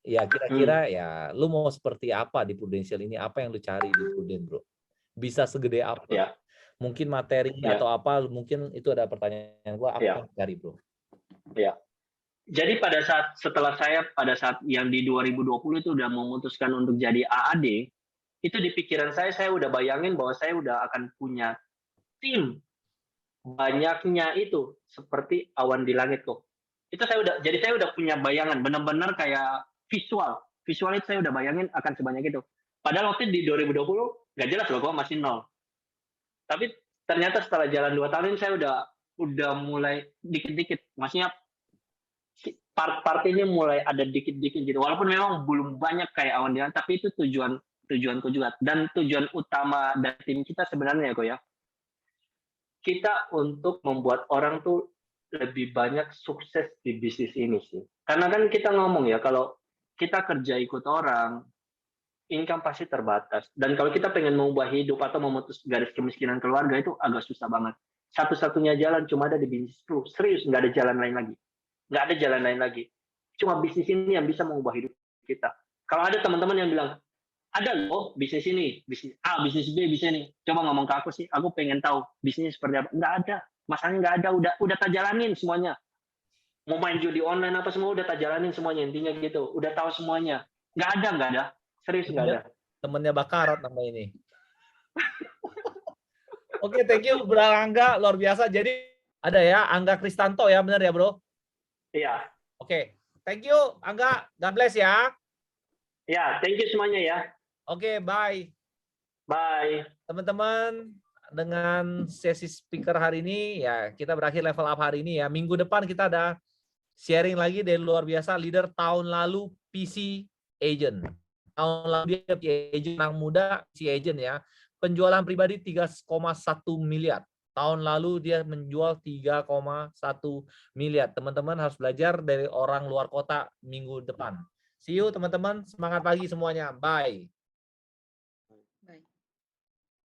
Ya kira-kira ya, lu mau seperti apa di Prudential ini? Apa yang lu cari di Prudent, bro? Bisa segede apa? Ya. Mungkin materi atau apa? Mungkin itu ada pertanyaan gua. Apa yang cari, bro? Ya. Jadi setelah saya pada saat yang di 2020 itu udah memutuskan untuk jadi AAD, itu di pikiran saya udah bayangin bahwa saya udah akan punya tim banyaknya itu seperti awan di langit kok. Itu saya udah punya bayangan benar-benar kayak visual itu saya udah bayangin akan sebanyak itu. Padahal waktu di 2020 nggak jelas loh, gua masih 0. Tapi ternyata setelah jalan 2 tahun ini saya udah mulai dikit-dikit, maksudnya part-part ini mulai ada dikit-dikit gitu. Walaupun memang belum banyak kayak awan di langit, tapi itu tujuanku juga. Dan tujuan utama dari tim kita sebenarnya kok ya, kita untuk membuat orang tuh lebih banyak sukses di bisnis ini sih. Karena kan kita ngomong ya, kalau kita kerja ikut orang, income pasti terbatas. Dan kalau kita pengen mengubah hidup atau memutus garis kemiskinan keluarga itu agak susah banget. Satu-satunya jalan cuma ada di bisnis itu. Serius, nggak ada jalan lain lagi. Nggak ada jalan lain lagi. Cuma bisnis ini yang bisa mengubah hidup kita. Kalau ada teman-teman yang bilang, ada loh bisnis ini, bisnis A, bisnis B, bisnis ini. Coba ngomong ke aku sih, aku pengen tahu bisnisnya seperti apa. Nggak ada. Masalahnya nggak ada, udah tak jalanin semuanya. Mau main judi online apa semua udah tak jalanin semuanya, intinya gitu. Udah tahu semuanya. Nggak ada. Serius nggak ada. Temennya Bakarat nama ini. Oke, thank you Bro Angga, luar biasa. Jadi ada ya Angga Kristanto ya, benar ya Bro? Iya. Oke, thank you Angga, God bless ya. Ya, thank you semuanya ya. Oke, bye. Bye. Teman-teman, dengan sesi speaker hari ini ya kita berakhir level up hari ini ya. Minggu depan kita ada sharing lagi dari luar biasa leader tahun lalu PC agent. Tahun lalu dia PC agent yang muda, PC agent ya. Penjualan pribadi 3,1 miliar. Tahun lalu dia menjual 3,1 miliar. Teman-teman harus belajar dari orang luar kota minggu depan. See you teman-teman. Semangat pagi semuanya. Bye.